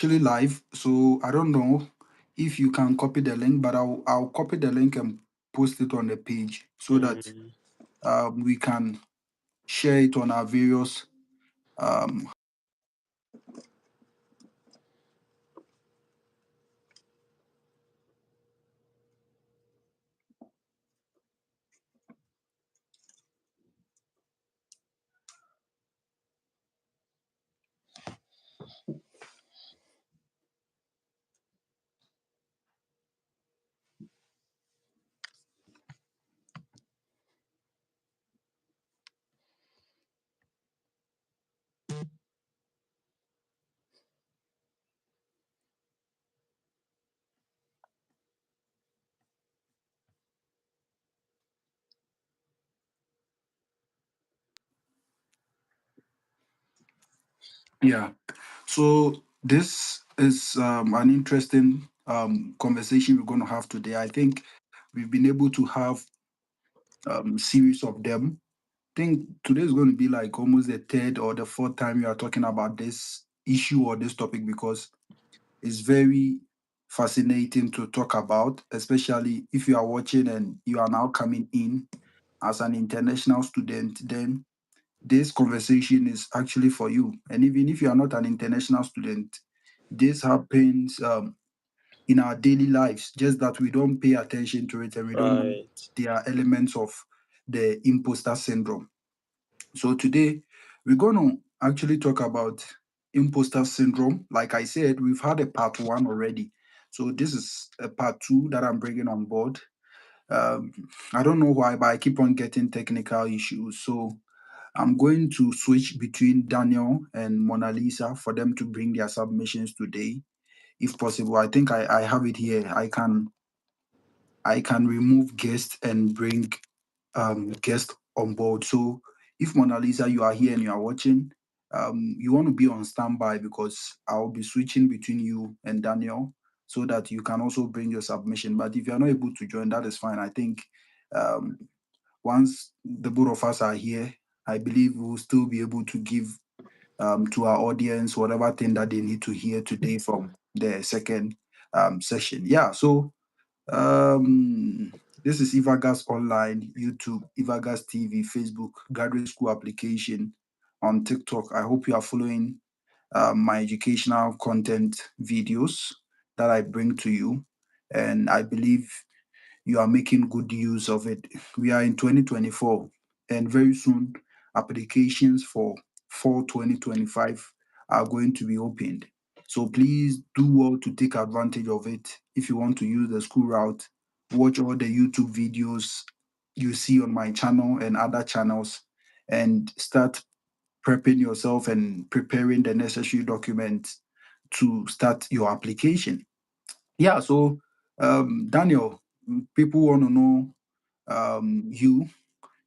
actually live, so I don't know if you can copy the link, but I'll copy the link and post it on the page so that Mm, we can share it on our various um, yeah. So this is an interesting conversation we're going to have today. I think we've been able to have series of them. I think today is going to be like almost the third or the fourth time we are talking about this issue or this topic because it's very fascinating to talk about, especially if you are watching and you are now coming in as an international student. Then this conversation is actually for you. And even if you are not an international student, this happens in our daily lives, just that we don't pay attention to it and we don't know right. there are elements of the imposter syndrome. So today we're going to actually talk about imposter syndrome. Like I said, we've had a part one already. So this is a part two that I'm bringing on board. Um, I don't know why, but I keep on getting technical issues. So I'm going to switch between Daniel and Mona Lisa for them to bring their submissions today, if possible. I think I have it here. I can remove guest and bring guest on board. So if Mona Lisa, you are here and you are watching, you want to be on standby because I'll be switching between you and Daniel so that you can also bring your submission. But if you are not able to join, that is fine. I think um, once the both of us are here, I believe we'll still be able to give to our audience whatever thing that they need to hear today from the second session. Yeah, so this is Ivagas Online, YouTube, Ivagas TV, Facebook, Graduate School application on TikTok. I hope you are following my educational content videos that I bring to you. And I believe you are making good use of it. We are in 2024, and very soon applications for fall 2025 are going to be opened. So please do well to take advantage of it. If you want to use the school route, watch all the YouTube videos you see on my channel and other channels and start prepping yourself and preparing the necessary documents to start your application. Yeah, so Daniel, people want to know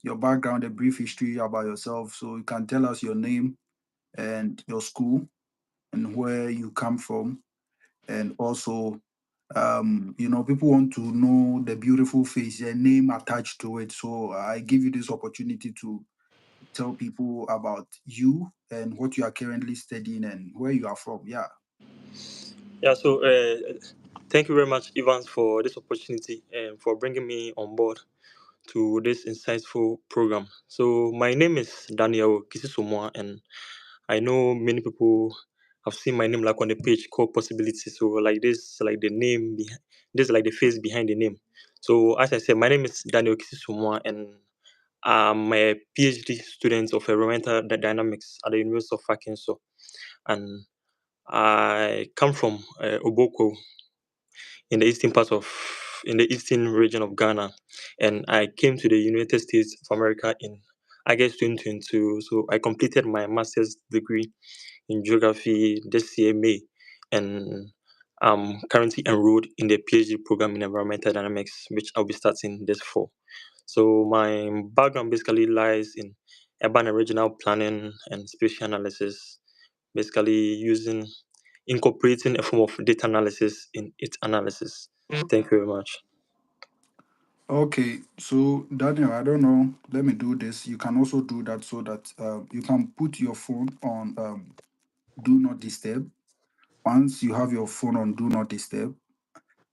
your background, a brief history about yourself. So you can tell us your name and your school and where you come from. And also, people want to know the beautiful face, the name attached to it. So I give you this opportunity to tell people about you and what you are currently studying and where you are from. Yeah. Yeah, so thank you very much, Evans, for this opportunity and for bringing me on board to this insightful program. So, my name is Daniel Kisisomwa, and I know many people have seen my name like on the page called Possibility. So, like this, like the name, this is like the face behind the name. So, as I said, my name is Daniel Kisisomwa, and I'm a PhD student of environmental dynamics at the University of Arkansas. And I come from Oboko in the eastern part of in the eastern region of Ghana, and I came to the United States of America in August 2022. So I completed my master's degree in geography this year May, and I'm currently enrolled in the PhD program in environmental dynamics, which I'll be starting this fall. So my background basically lies in urban and regional planning and spatial analysis, basically using incorporating a form of data analysis in its analysis. Thank you very much. Okay, so Daniel, I don't know. Let me do this. You can also do that so that you can put your phone on do not disturb. once you have your phone on do not disturb,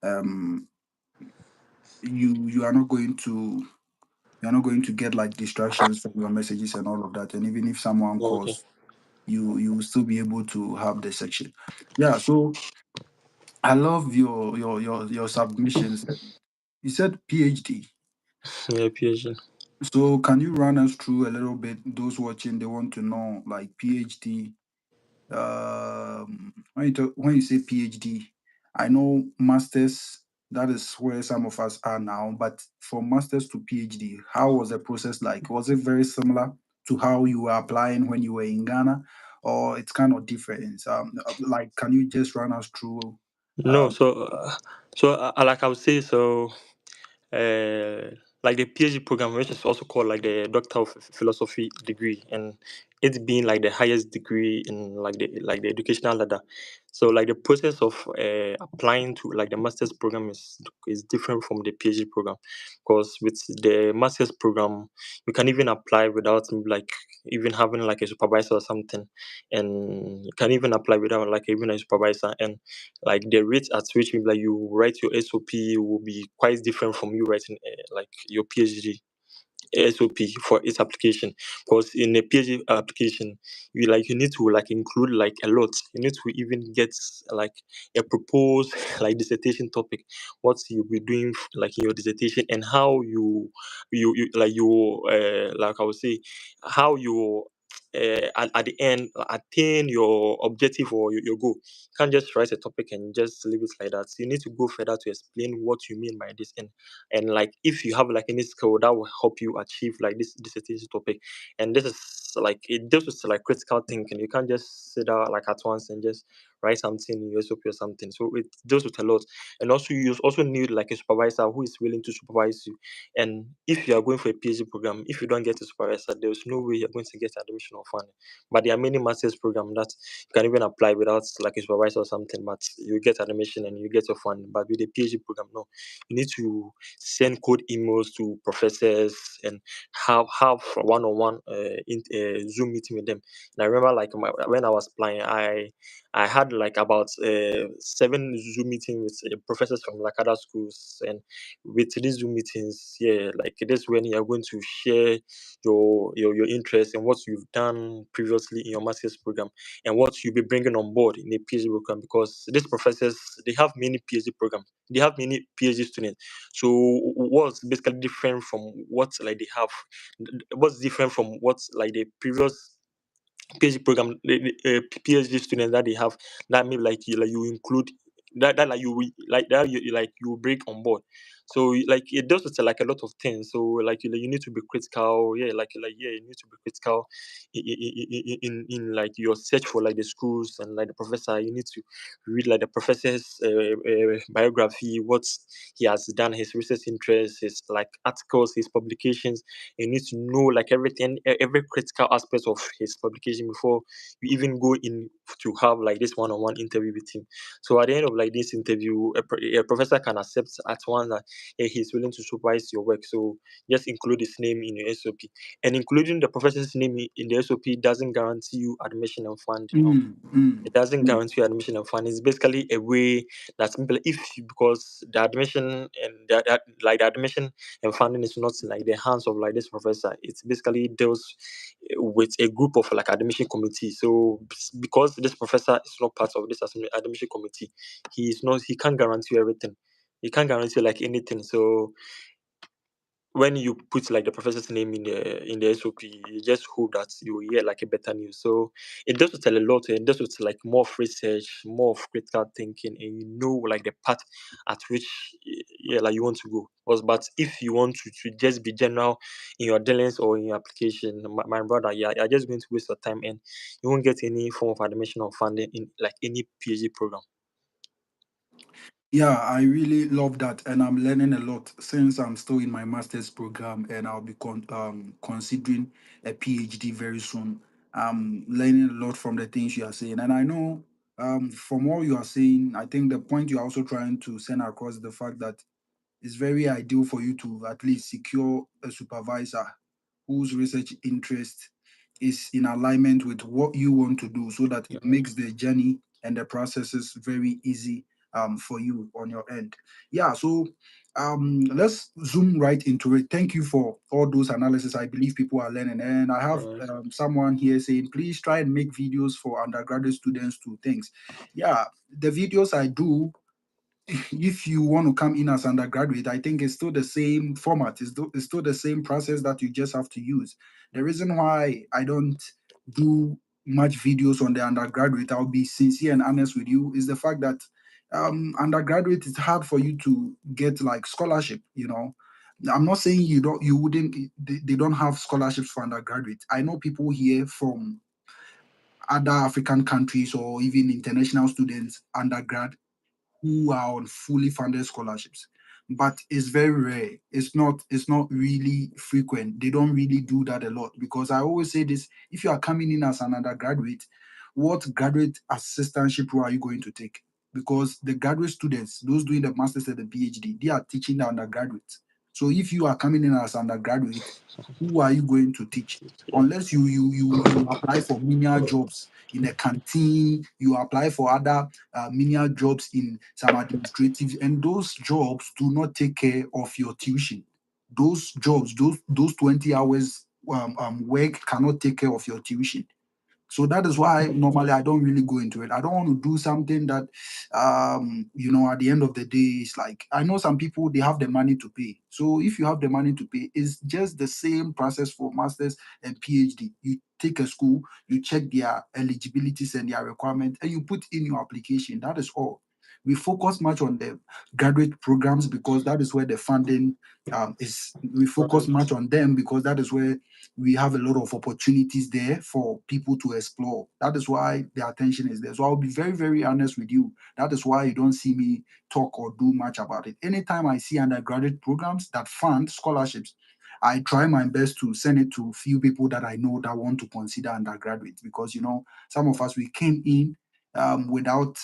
um, you are not going to get like distractions from your messages and all of that. And even if someone Okay. calls, you will still be able to have the section. Yeah. So I love your submissions. You said PhD. Yeah, PhD. So can you run us through a little bit? Those watching, they want to know like PhD. When you say PhD, I know masters. That is where some of us are now. But from masters to PhD, how was the process like? Was it very similar to how you were applying when you were in Ghana, or it's kind of different? Like, can you just run us through? No, Um, so like I would say, so uh, like the PhD program, which is also called like the Doctor of Philosophy degree, and it's being like the highest degree in like the educational ladder. So like the process of applying to like the master's program is different from the PhD program, because with the master's program you can even apply without like even having like a supervisor or something, and you can even apply without like even a supervisor, and like the rate at which maybe like you write your SOP will be quite different from you writing like your PhD SOP for its application. Because in a PhD application, you need to like include like a lot. You need to even get like a proposed like dissertation topic, what you'll be doing like in your dissertation, and how you like you like I would say how you at the end attain your objective or your goal. You can't just write a topic and just leave it like that. You need to go further to explain what you mean by this, and like if you have like any skill that will help you achieve like this dissertation topic. And this is like it deals with like critical thinking. You can't just sit down like at once and just write something in your SOP or something. So it deals with a lot. And also you also need like a supervisor who is willing to supervise you. And if you are going for a PhD program, if you don't get a supervisor, there's no way you're going to get admission or funding. But there are many master's programs that you can even apply without like a supervisor or something, but you get admission and you get your funding. But with a PhD program, no, you need to send code emails to professors and have one-on-one Zoom meeting with them. And I remember like when I was applying, I had like about 7 Zoom meetings with professors from like other schools, and with these Zoom meetings, yeah, like this when you are going to share your interest and what you've done previously in your master's program and what you'll be bringing on board in a PhD program, because these professors they have many PhD programs, they have many PhD students. So what's basically different from what like they have? What's different from what's like the previous PhD program, the PhD students that they have, that maybe like you include that like you bring on board. So like it does with like a lot of things. So like you need to be critical, yeah, like yeah, you need to be critical in like your search for like the schools and like the professor. You need to read like the professor's biography, what he has done, his research interests, his like articles, his publications. You need to know like everything, every critical aspect of his publication before you even go in to have like this one-on-one interview with him. So at the end of like this interview, a professor can accept at once that hey, he's willing to supervise your work. So just include his name in your SOP, and including the professor's name in the SOP doesn't guarantee you admission and funding. No, mm, it mm, doesn't mm. guarantee you admission and funding. It's basically a way that because the admission and like the admission and funding is not in like the hands of like this professor. It's basically deals with a group of like admission committee. So because this professor is not part of this admission committee, he can't guarantee you everything. He can't guarantee like anything. So when you put like the professor's name in the SOP, you just hope that you will hear like a better news. So it does tell a lot. It does with like more of research, more of critical thinking, and you know like the path at which yeah like you want to go. But if you want to just be general in your dealings or in your application, my brother, yeah, you're just going to waste your time and you won't get any form of admission or funding in like any PhD program. Yeah, I really love that, and I'm learning a lot since I'm still in my master's program, and I'll be considering a PhD very soon. I'm learning a lot from the things you are saying, and I know from what you are saying, I think the point you're also trying to send across is the fact that it's very ideal for you to at least secure a supervisor whose research interest is in alignment with what you want to do, so that it makes the journey and the process is very easy for you on your end. Yeah, so let's zoom right into it. Thank you for all those analysis. I believe people are learning, and I have All right. someone here saying, please try and make videos for undergraduate students to things. Yeah, the videos I do, if you want to come in as undergraduate, I think it's still the same format. It's still the same process that you just have to use. The reason why I don't do much videos on the undergraduate, I'll be sincere and honest with you, is the fact that undergraduate, it's hard for you to get like scholarship. I'm not saying you wouldn't, they don't have scholarships for undergraduate. I know people here from other African countries or even international students, undergrad, who are on fully funded scholarships, but it's very rare. It's not really frequent. They don't really do that a lot, because I always say this: if you are coming in as an undergraduate, what graduate assistantship role are you going to take? Because the graduate students, those doing the masters and the PhD, they are teaching the undergraduates. So if you are coming in as undergraduate, who are you going to teach? Yeah. Unless you apply for menial jobs in a canteen, you apply for other menial jobs in some administrative, and those jobs do not take care of your tuition. Those jobs, those 20 hours work cannot take care of your tuition. So that is why normally I don't really go into it. I don't want to do something that, at the end of the day, it's like, I know some people, they have the money to pay. So if you have the money to pay, it's just the same process for masters and PhD. You take a school, you check their eligibilities and their requirements, and you put in your application. That is all. We focus much on the graduate programs because that is where the funding is. We focus Right. much on them because that is where we have a lot of opportunities there for people to explore. That is why the attention is there. So I'll be very, very honest with you. That is why you don't see me talk or do much about it. Anytime I see undergraduate programs that fund scholarships, I try my best to send it to few people that I know that want to consider undergraduate, because some of us, we came in without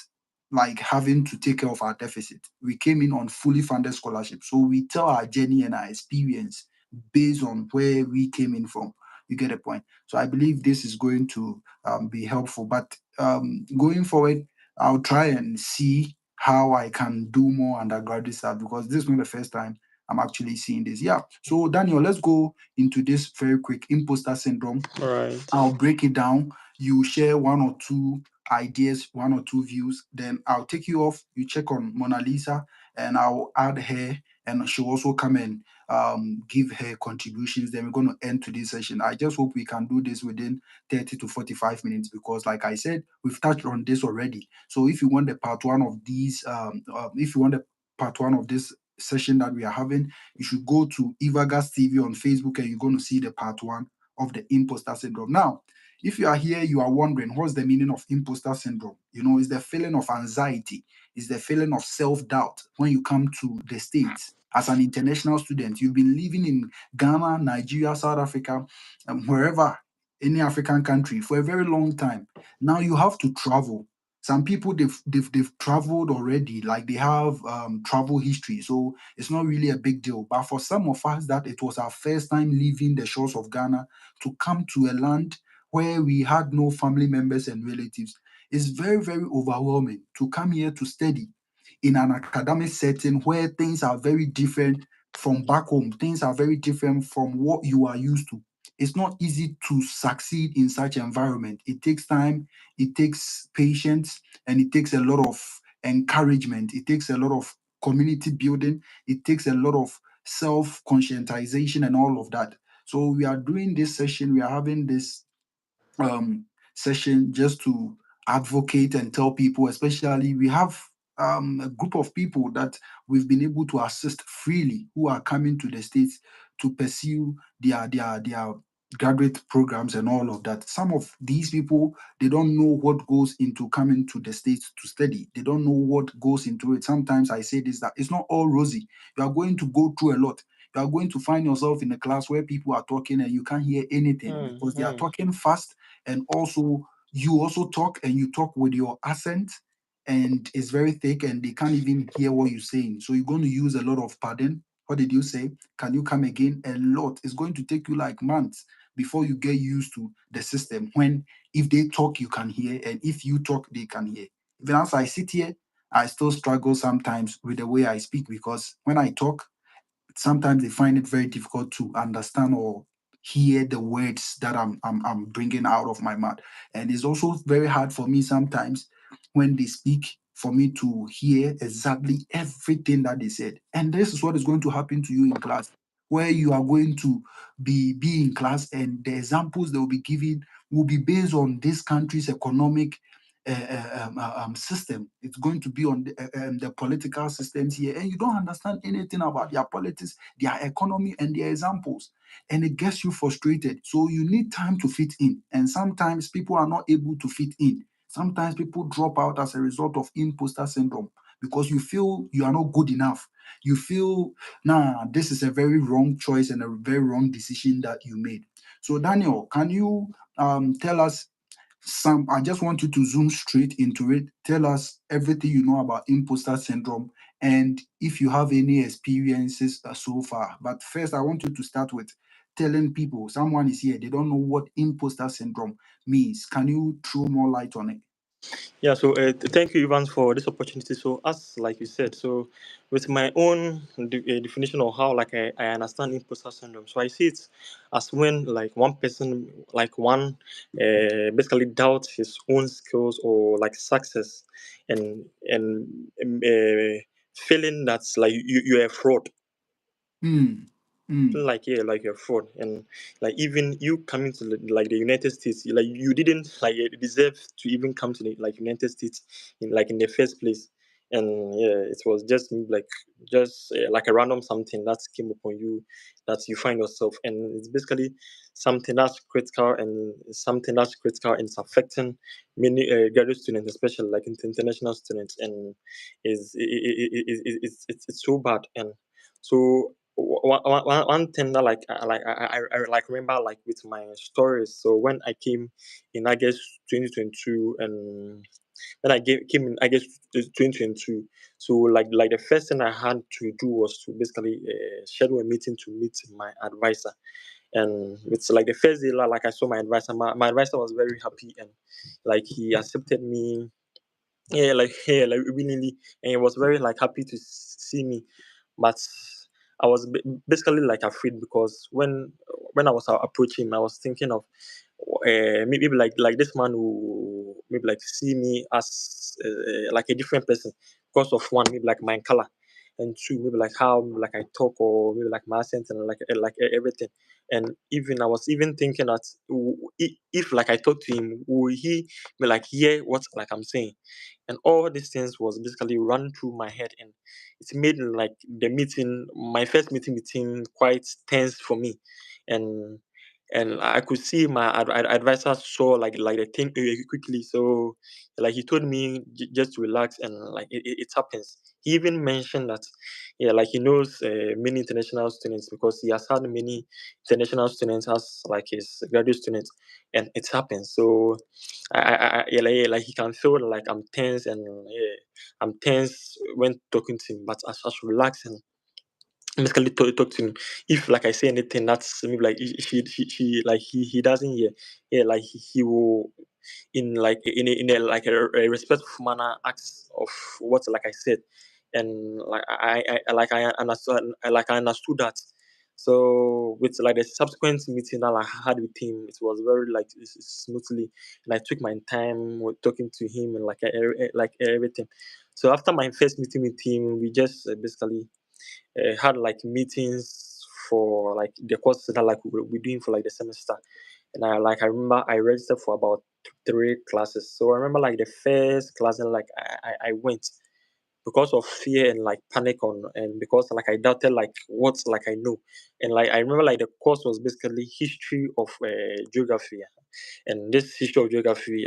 like having to take care of our deficit. We came in on fully funded scholarship. So we tell our journey and our experience based on where we came in from. You get a point. So I believe this is going to be helpful. But going forward, I'll try and see how I can do more undergraduate stuff, because this is not the first time I'm actually seeing this. Yeah. So Daniel, let's go into this very quick: imposter syndrome. All right. I'll break it down. You share one or two ideas, one or two views. Then I'll take you off. You check on Mona Lisa, and I'll add her, and she'll also come and give her contributions. Then we're going to end today's session. I just hope we can do this within 30 to 45 minutes, because, like I said, we've touched on this already. So if you want the part one of these, if you want the part one of this session that we are having, you should go to Ivagas TV on Facebook, and you're going to see the part one of the imposter syndrome. Now, if you are here, you are wondering what's the meaning of imposter syndrome. It's the feeling of anxiety, it's the feeling of self doubt when you come to the States. As an international student, you've been living in Ghana, Nigeria, South Africa, wherever, any African country for a very long time. Now you have to travel. Some people, they've traveled already, like they have travel history, so it's not really a big deal. But for some of us, that it was our first time leaving the shores of Ghana to come to a land where we had no family members and relatives, it's very, very overwhelming to come here to study in an academic setting where things are very different from back home. Things are very different from what you are used to. It's not easy to succeed in such environment. It takes time, it takes patience, and it takes a lot of encouragement. It takes a lot of community building. It takes a lot of self conscientization and all of that. So we are doing this session. We are having this session just to advocate and tell people, especially we have a group of people that we've been able to assist freely, who are coming to the States to pursue their graduate programs and all of that. Some of these people, they don't know what goes into coming to the States to study. They don't know what goes into it. Sometimes I say this, that it's not all rosy. You are going to go through a lot. You are going to find yourself in a class where people are talking and you can't hear anything because they are Mm. talking fast, and also you also talk, and you talk with your accent, and it's very thick, and they can't even hear what you're saying. So you're going to use a lot of pardon. What did you say? Can you come again? A lot. It's going to take you like months before you get used to the system, when if they talk you can hear, and if you talk they can hear. Even as I sit here, I still struggle sometimes with the way I speak, because when I talk, sometimes they find it very difficult to understand or hear the words that I'm bringing out of my mouth. And it's also very hard for me sometimes when they speak for me to hear exactly everything that they said. And this is what is going to happen to you in class, where you are going to be in class, and the examples they will be giving will be based on this country's economic system. It's going to be on the political systems here, and you don't understand anything about their politics, their economy, and their examples, and it gets you frustrated. So you need time to fit in, and sometimes people are not able to fit in. Sometimes people drop out as a result of imposter syndrome, because you feel you are not good enough. You feel, nah, this is a very wrong choice and a very wrong decision that you made. So Daniel, can you tell us some, I just want you to zoom straight into it. Tell us everything you know about imposter syndrome, and if you have any experiences so far. But first, I want you to start with telling people, someone is here, they don't know what imposter syndrome means. Can you throw more light on it? Yeah, so thank you, Evans, for this opportunity. So, as like you said, so with my own definition of how like I understand imposter syndrome, so I see it as when like one person, like one, basically doubts his own skills or like success, and feeling that's like you're a fraud, Mm, mm, like yeah, like you're fraud, and like even you coming to like the United States, like you didn't like deserve to even come to the like United States in like in the first place. And yeah, it was just like a random something that came upon you, that you find yourself, and it's basically something that's critical, and something that's critical, and it's affecting many graduate students, especially like international students, and it's so bad. And so one thing that I like remember like with my stories. So when I came in, I guess 2022, and when came in, I guess 2022. So like the first thing I had to do was to basically schedule a meeting to meet my advisor. And it's like the first day, like I saw my advisor. My advisor was very happy, and like he accepted me. Yeah, like willingly, and he was very like happy to see me. But I was basically like afraid, because when I was approaching him, I was thinking of maybe like this man who maybe like see me as like a different person, because of one, maybe like my color, and two, maybe like how like I talk, or maybe like my accent, and like everything. And even I was even thinking that if like I talk to him, will he be like hear what like I'm saying? And all these things was basically run through my head, and it made like the meeting, my first meeting with him, quite tense for me. And and I could see my advisor saw like the thing quickly. So like he told me just to relax, and like it happens. He even mentioned that yeah, like he knows many international students, because he has had many international students as like his graduate students, and it happens. So yeah, like he can feel like I'm tense, and yeah, I'm tense when talking to him, but as I should relax and basically talk to him. If like I say anything that's maybe like she like he doesn't hear, yeah, like he will in like in a like a respectful manner ask of what like I said. And like I like I understood, like I understood that. So with like the subsequent meeting that I had with him, it was very like smoothly, and I took my time with talking to him, and like everything. So after my first meeting with him, we just basically had like meetings for like the courses that like we're doing for like the semester. And I remember I registered for about three classes. So I remember like the first class, and like I went because of fear and like panic on, and because like I doubted like what like I know. And like I remember like the course was basically history of geography. And this history of geography,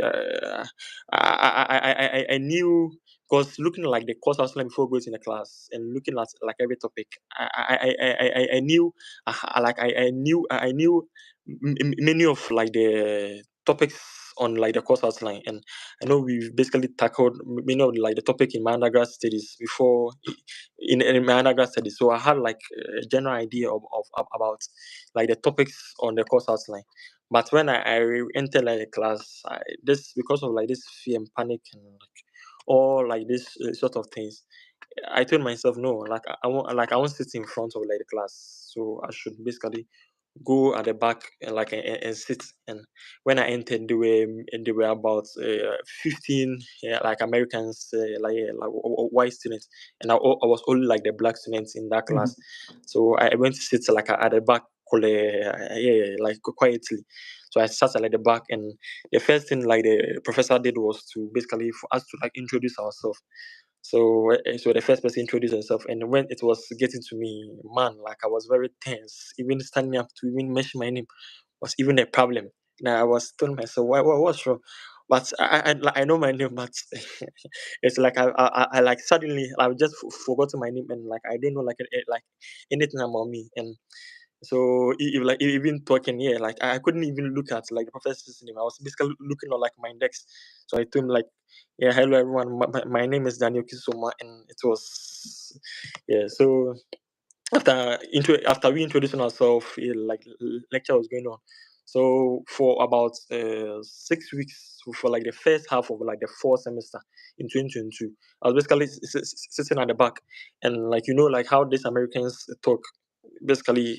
I knew, because looking like the course outline before going to the class, and looking at like every topic, I knew, I knew many of like the topics on like the course outline. And I know we've basically tackled many of like the topic in my undergrad studies before, in my undergrad studies. So I had like a general idea of about like the topics on the course outline. But when I entered like the class, this because of like this fear and panic, and like all like this sort of things. I told myself no, like I won't sit in front of like the class, so I should basically go at the back and sit. And when I entered, there were about 15 like Americans, white students, and I was only like the black students in that class. So I went to sit like at the back, like quietly. So I sat at like the back, and the first thing like the professor did was to basically for us to like introduce ourselves. So the first person introduced himself, and when it was getting to me, man, like I was very tense. Even standing up to even mention my name was even a problem. Now I was telling myself, what's wrong? But I know my name, but it's like I like suddenly I just forgotten my name, and like I didn't know like anything about me. And so like even talking here, like I couldn't even look at like the professor's name. I was basically looking on like my index. So I told him like, yeah, hello everyone. My name is Daniel Kisoma, and it was yeah. So after we introducing ourselves, like lecture was going on. So for about 6 weeks, for like the first half of like the fourth semester in 2022, I was basically sitting at the back, and like like how these Americans talk. Basically,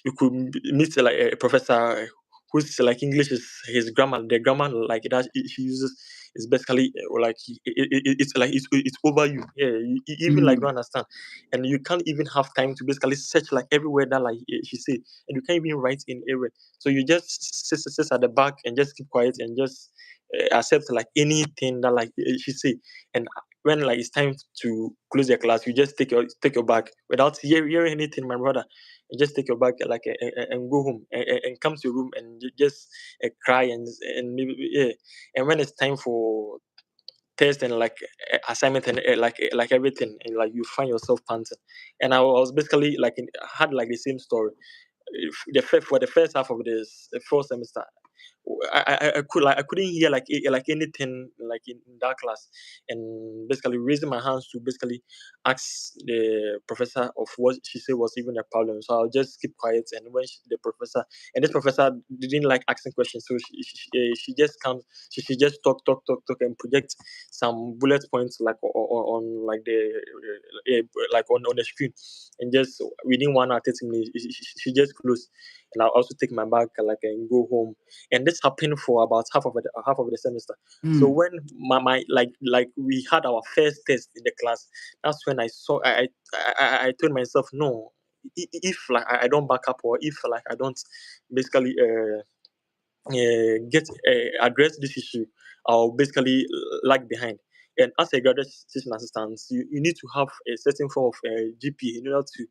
you could meet like a professor who's like English is his grammar. The grammar like that he uses is basically like it's like it's over you. Yeah, you even like don't understand, and you can't even have time to basically search like everywhere that like she say, and you can't even write in everywhere. So you just sit at the back and just keep quiet and just accept like anything that like she say. And when like it's time to close your class, you just take your bag without hearing anything, my brother. You just take your bag like and go home and come to your room and just cry and maybe yeah. And when it's time for test and like assignment and like everything, and like you find yourself panting. And I was basically like had like the same story. For the first half of this fourth semester, I couldn't hear like like anything like in that class, and basically raising my hands to basically ask the professor of what she said was even a problem. So I'll just keep quiet, and when the professor, and this professor didn't like asking questions, so she just comes, she just talk and project some bullet points like on like the like on the screen, and just within 1 hour 30 minutes she just closed. And I'll also take my bag like and go home, and this happened for about half of the semester. So when my like we had our first test in the class, that's when I saw I told myself no. If like I don't back up, or if like I don't basically get address this issue, I'll basically lag behind. And as a graduate teaching assistant, you need to have a certain form of GPA in order to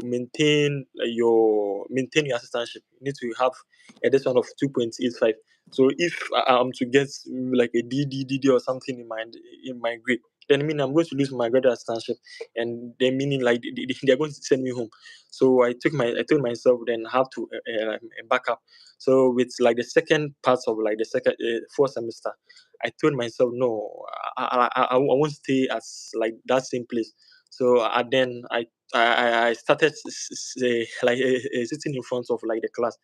maintain your assistantship. You need to have this one of 2.85. So if I'm to get like a D or something in my grade, then I mean I'm going to lose my graduate assistantship, and then meaning like they're going to send me home. So I told myself then how to back up. So with like the second part of like the second fourth semester, I told myself no, I won't stay as like that same place. So then I started like sitting in front of like the class.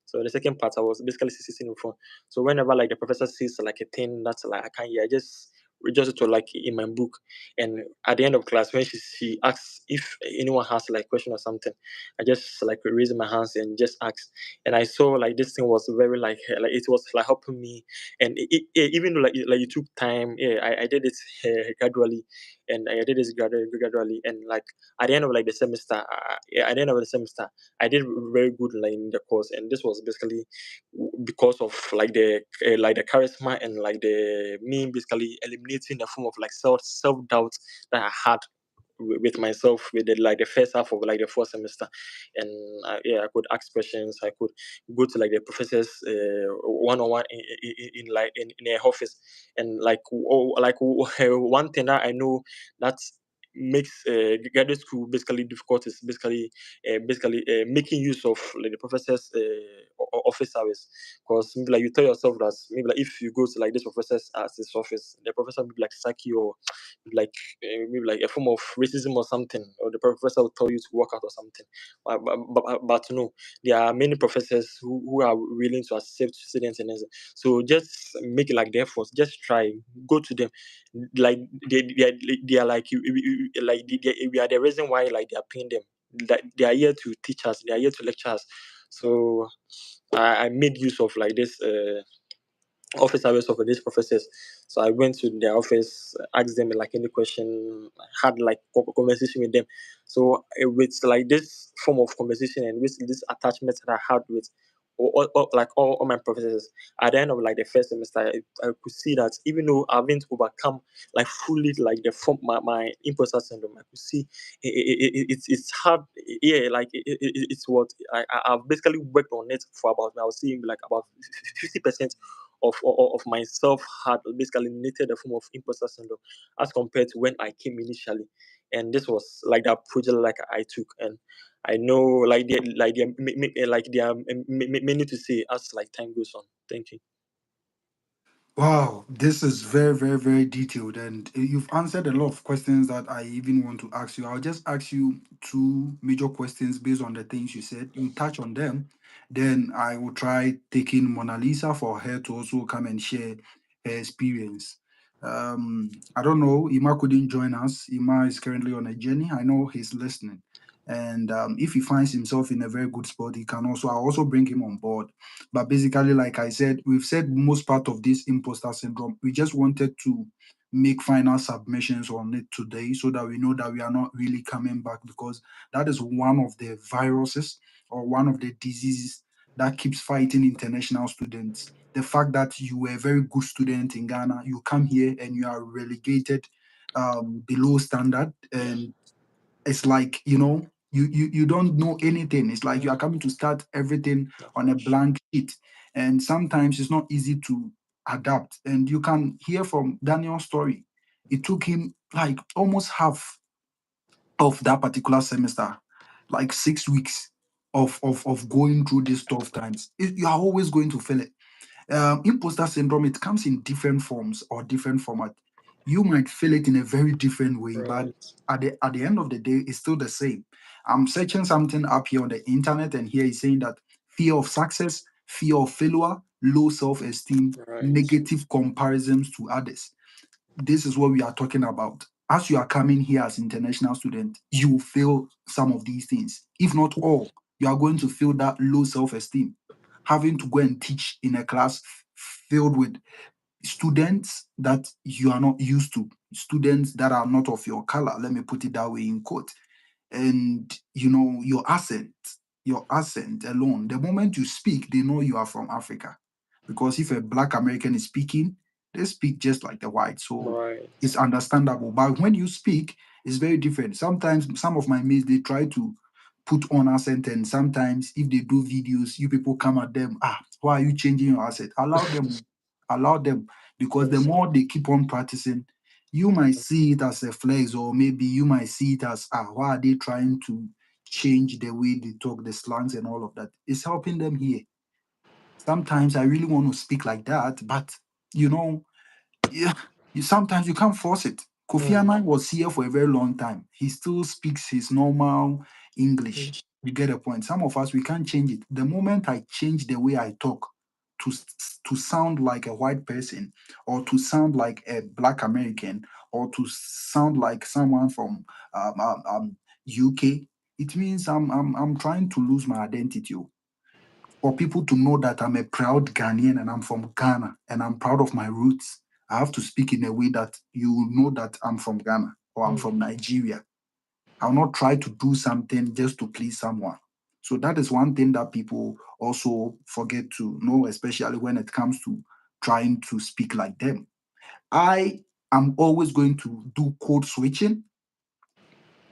So the second part, I was basically sitting in front. So whenever like the professor says like a thing that's like I can't hear, I just register to like in my book. And at the end of class, when she asks if anyone has like question or something, I just like raise my hands and just ask. And I saw like this thing was very like it was like helping me. And even though like it took time, yeah, I did it gradually, and I did this gradually. And like at the end of like the semester, yeah, at the end of the semester, I did very good like in the course, and this was basically because of like the charisma and like the me basically eliminating the form of like self doubt that I had with myself with like the first half of like the fourth semester. And yeah, I could ask questions, I could go to like the professors one-on-one in like in their office. And like one thing that I know, that makes graduate school basically difficult is basically making use of like the professor's office hours. Because maybe like you tell yourself that maybe like if you go to like this professor's as his office, the professor will be like sack you, or like maybe like a form of racism or something, or the professor will tell you to work out or something. But no, there are many professors who are willing to accept students, and so just make it like the effort. Just try, go to them. Like they are like like we are the reason why like they are paying them. That they are here to teach us. They are here to lecture us. So I made use of like this. Office hours of these professors. So I went to their office, asked them like any question, had like conversation with them. So with like this form of conversation and with this attachment that I had with all my professors, at the end of like the first semester, I could see that even though I haven't overcome like fully like the form my imposter syndrome, I could see it's hard. Yeah, like it's what I've basically worked on it for about, I was seeing like about 50% of myself had basically eliminated the form of imposter syndrome as compared to when I came initially. And this was like that project like I took, and I know like there are many to say as like time goes on. Thank you. Wow, this is very, very, very detailed, and you've answered a lot of questions that I even want to ask you. I'll just ask you two major questions based on the things you said. You touch on them, then I will try taking Mona Lisa for her to also come and share her experience. I don't know, Ima couldn't join us. Ima is currently on a journey. I know he's listening, and if he finds himself in a very good spot, he can also. I'll also bring him on board, but basically, like I said, we've said most part of this imposter syndrome. We just wanted to make final submissions on it today so that we know that we are not really coming back, because that is one of the viruses or one of the diseases that keeps fighting international students. The fact that you were a very good student in Ghana, you come here and you are relegated below standard, Yeah. and it's like, you don't know anything. It's like you are coming to start everything Of on a course. blank sheet, and sometimes it's not easy to adapt. And you can hear from Daniel's story, it took him like almost half of that particular semester, like 6 weeks of going through these tough times. You are always going to feel it. Imposter syndrome, it comes in different forms or different format. You might feel it in a very different way, but Right. at the end of the day, it's still the same. I'm searching something up here on the internet, and here is saying that fear of success, fear of failure, low self-esteem, Right. negative comparisons to others. This is what we are talking about. As you are coming here as international student, you will feel some of these things. If not all, you are going to feel that low self-esteem. Having to go and teach in a class filled with students that you are not used to, students that are not of your color, let me put it that way in quote. And your accent alone, the moment you speak, they know you are from Africa. Because if a black American is speaking, they speak just like the white, so Right. it's understandable. But when you speak, it's very different. Sometimes some of my mates, they try to put on accent, and sometimes if they do videos, you people come at them, why are you changing your accent? Allow them, because the Yes. more they keep on practicing, you might see it as a flex, or maybe you might see it as, why are they trying to change the way they talk, the slangs and all of that? It's helping them here. Sometimes I really want to speak like that, but you know, yeah, sometimes you can't force it. Kofi Mm. Annan was here for a very long time. He still speaks his normal English. Mm. You get a point. Some of us, we can't change it. The moment I change the way I talk to sound like a white person, or to sound like a black American, or to sound like someone from UK, it means I'm trying to lose my identity. For people to know that I'm a proud Ghanaian and I'm from Ghana and I'm proud of my roots, I have to speak in a way that you will know that I'm from Ghana or I'm Mm. from Nigeria. I'll not try to do something just to please someone. So that is one thing that people also forget to know, especially when it comes to trying to speak like them. I am always going to do code switching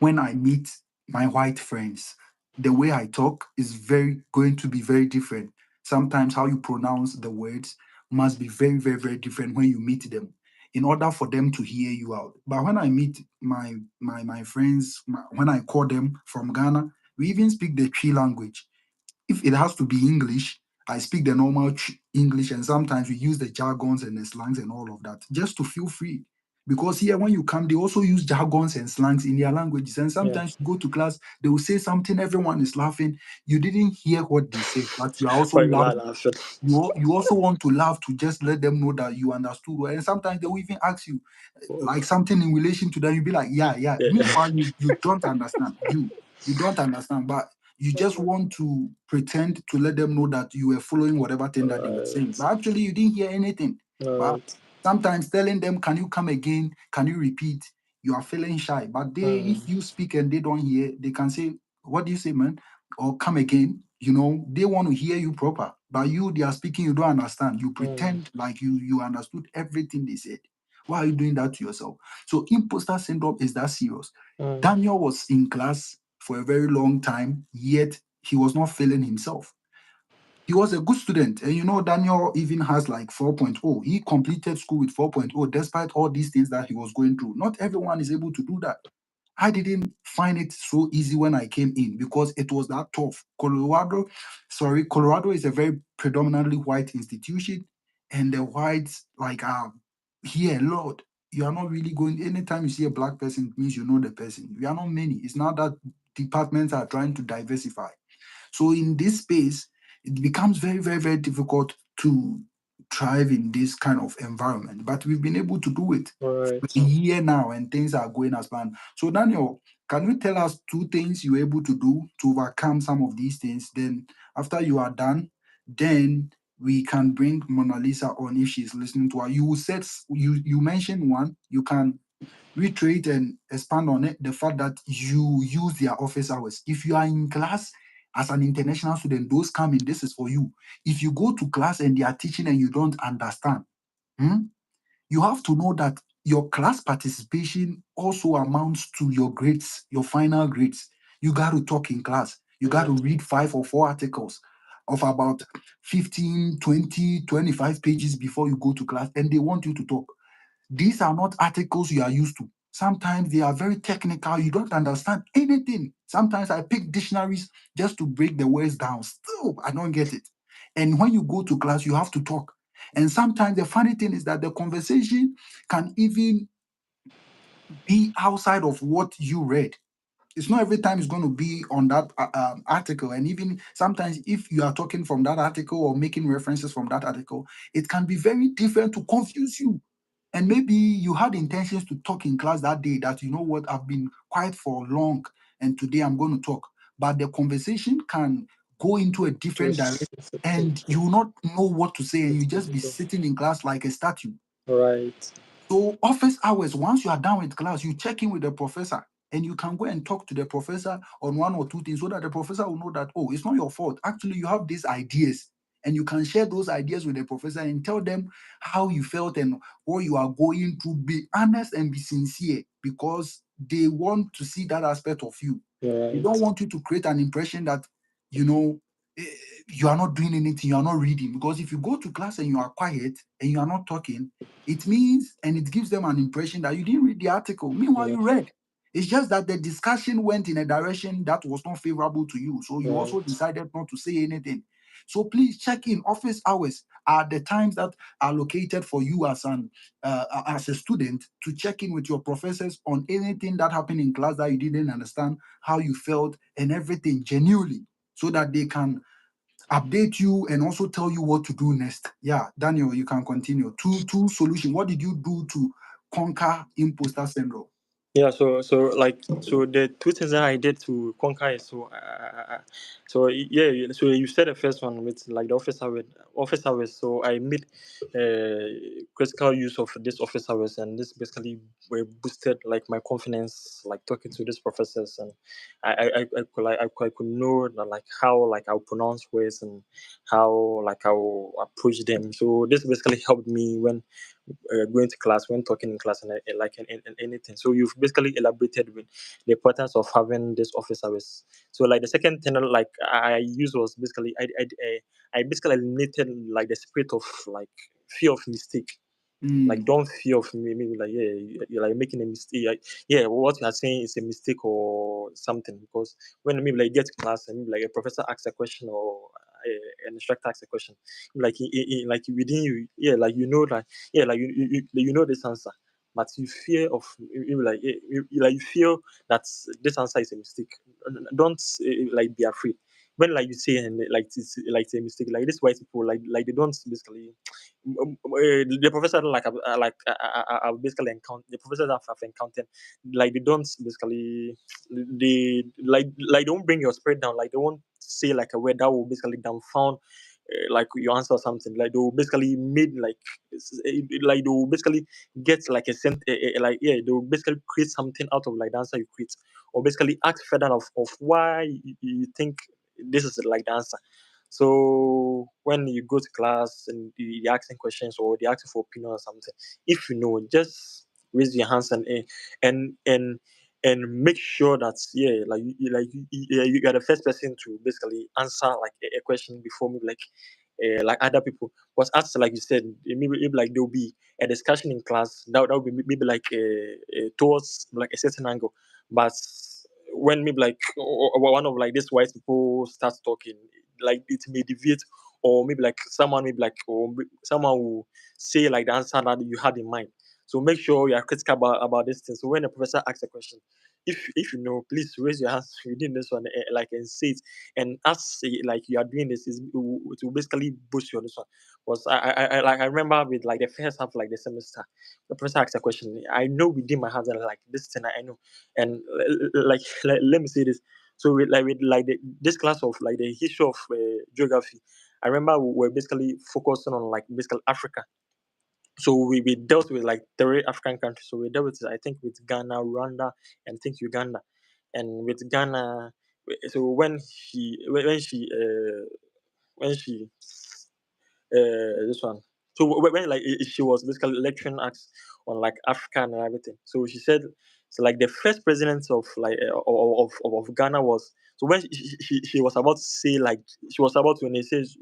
when I meet my white friends. The way I talk is very going to be very different. Sometimes how you pronounce the words must be very, very, very different when you meet them. in order for them to hear you out. But when I meet my friends, when I call them from Ghana, we even speak the Twi language. If it has to be English, I speak the normal English, and sometimes we use the jargons and the slangs and all of that just to feel free. Because here, when you come, they also use jargons and slangs in their languages. And Yeah. sometimes you go to class, they will say something, everyone is laughing. You didn't hear what they said, but you are also Why you not laughing. laughing? You also want to laugh to just let them know that you understood. And sometimes they will even ask you like something in relation to that. You'll be like, yeah, yeah. Yeah. Meanwhile, you don't understand. You don't understand, but you just want to pretend to let them know that you were following whatever thing that they were saying. Alright. But actually, you didn't hear anything. But Alright. sometimes telling them, can you come again? Can you repeat? You are feeling shy. But they, if you speak and they don't hear, they can say, what do you say, man? Or come again. They want to hear you proper. But you, they are speaking, you don't understand. You pretend like you understood everything they said. Why are you doing that to yourself? So imposter syndrome is that serious. Daniel was in class for a very long time, yet he was not feeling himself. He was a good student. And Daniel even has like 4.0. He completed school with 4.0 despite all these things that he was going through. Not everyone is able to do that. I didn't find it so easy when I came in because it was that tough. Colorado is a very predominantly white institution, and the whites like here, Lord, you are not really going. Anytime you see a black person, it means you know the person. We are not many. It's not that departments are trying to diversify. So in this space, it becomes very, very, very difficult to thrive in this kind of environment. But we've been able to do it for Alright. a year now, and things are going as planned. So Daniel, can you tell us two things you're able to do to overcome some of these things? Then after you are done, then we can bring Mona Lisa on if she's listening to her. You mentioned one. You can reiterate and expand on it, the fact that you use their office hours. If you are in class as an international student, those come in, this is for you. If you go to class and they are teaching and you don't understand, hmm, you have to know that your class participation also amounts to your grades, your final grades. You got to talk in class. You got to read 5 or 4 articles of about 15, 20, 25 pages before you go to class, and they want you to talk. These are not articles you are used to. Sometimes they are very technical. You don't understand anything. Sometimes I pick dictionaries just to break the words down. Still, I don't get it. And when you go to class, you have to talk. And sometimes the funny thing is that the conversation can even be outside of what you read. It's not every time it's going to be on that article. And even sometimes, if you are talking from that article or making references from that article, it can be very different to confuse you. And maybe you had intentions to talk in class that day that, what, I've been quiet for long and today I'm going to talk. But the conversation can go into a different direction and you will not know what to say and you just be sitting in class like a statue. Right. So office hours, once you are done with class, you check in with the professor and you can go and talk to the professor on one or two things so that the professor will know that, oh, it's not your fault. Actually, you have these ideas and you can share those ideas with the professor and tell them how you felt and what you are going through. Be honest and be sincere because they want to see that aspect of you. They don't Right. want you to create an impression that, you know, eh, you are not doing anything, you are not reading. Because if you go to class and you are quiet and you are not talking, it means and it gives them an impression that you didn't read the article. Meanwhile, Yeah. you read. It's just that the discussion went in a direction that was not favorable to you. So you also Right. decided not to say anything. So please check in. Office hours are the times that are located for you as a student to check in with your professors on anything that happened in class that you didn't understand, how you felt, and everything genuinely, so that they can update you and also tell you what to do next. Yeah, Daniel, you can continue. Two solution. What did you do to conquer imposter syndrome? Yeah, so the two things that I did to conquer it. So you said the first one with like the office hours. So I made critical use of this office hours, and this basically boosted like my confidence, like talking to these professors, and I could know that, like how like I'll pronounce words and how like I'll approach them. So this basically helped me when going to class, when talking in class, and anything. So you've basically elaborated with the importance of having this office hours. So like the second thing like I used was basically I basically eliminated like the spirit of like fear of mistake. Like, Mm. don't fear of maybe like, yeah, you're like making a mistake. Like, yeah, what you are saying is a mistake or something. Because when maybe like you get to class and maybe like a professor asks a question or an instructor asks a question, like like within you, yeah, like you know that, yeah, like you know this answer, but you fear of maybe like like you feel that this answer is a mistake. Don't like be afraid. When like you say and like it's a mistake, like this white people like they don't basically the professor I've basically encountered the professors I've encountered, like they don't basically they don't bring your spirit down, like they won't say like a word that will basically dumbfound like your answer or something, like they will basically made like they will basically get like like yeah, they will basically create something out of like the answer you create, or basically ask further of why you think this is like the answer. So when you go to class and you're asking questions or they ask you for opinion or something, if you know, just raise your hands and and and make sure that yeah, like you are the first person to basically answer like a question before me, like other people. Because as like you said, maybe like there will be a discussion in class that will be maybe like towards like a certain angle, but when maybe like one of like these white people starts talking, like it may deviate, or maybe like someone maybe like someone will say like the answer that you had in mind. So make sure you are critical about this thing. So when the professor asks a question, if you know, please raise your hands within this one, like and say it, and as like you are doing this is to basically boost you on this one. Because I remember with like the first half like the semester, the professor asked a question. I know within my heart that like this thing I know, and let me say this. So with this class of like the history of geography, I remember we were basically focusing on like basically Africa. So we dealt with like three African countries. So we dealt with I think with Ghana, Rwanda, and I think Uganda. And with Ghana, so when she this one. So when like she was basically lecturing us on like Africa and everything. So she said, so like the first president of like of Ghana was, so when she was about to say like she was about to, when they says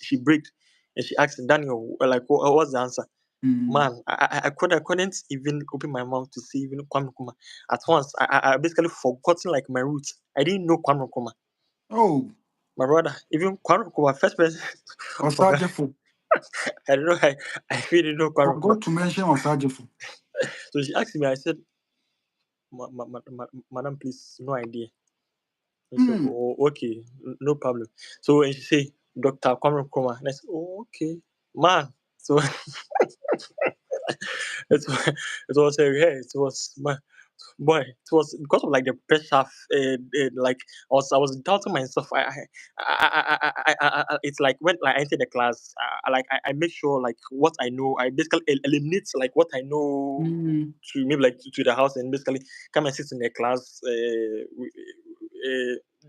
she breathed and she asked Daniel like what's the answer. Mm. Man, I couldn't even open my mouth to say even Kwame Nkrumah. At once, I basically forgotten like my roots. I didn't know Kwame Nkrumah. Oh, My brother, even Kwame Nkrumah, first president of Ghana. Osajefo. I don't know. I really didn't know Kwame Nkrumah. Forgot to mention Osajefo. So she asked me. I said, "Madam, please, no idea." And she said, Mm. "Oh, okay, no problem." So and she said, "Doctor Kwame Nkrumah," and I said, "Oh, okay, man." So it was it was my boy. It was because of like the pressure. Like I was doubting myself. It's like when like I entered the class, I make sure like what I know. I basically eliminate like what I know Mm. to maybe like to the house and basically come and sit in the class.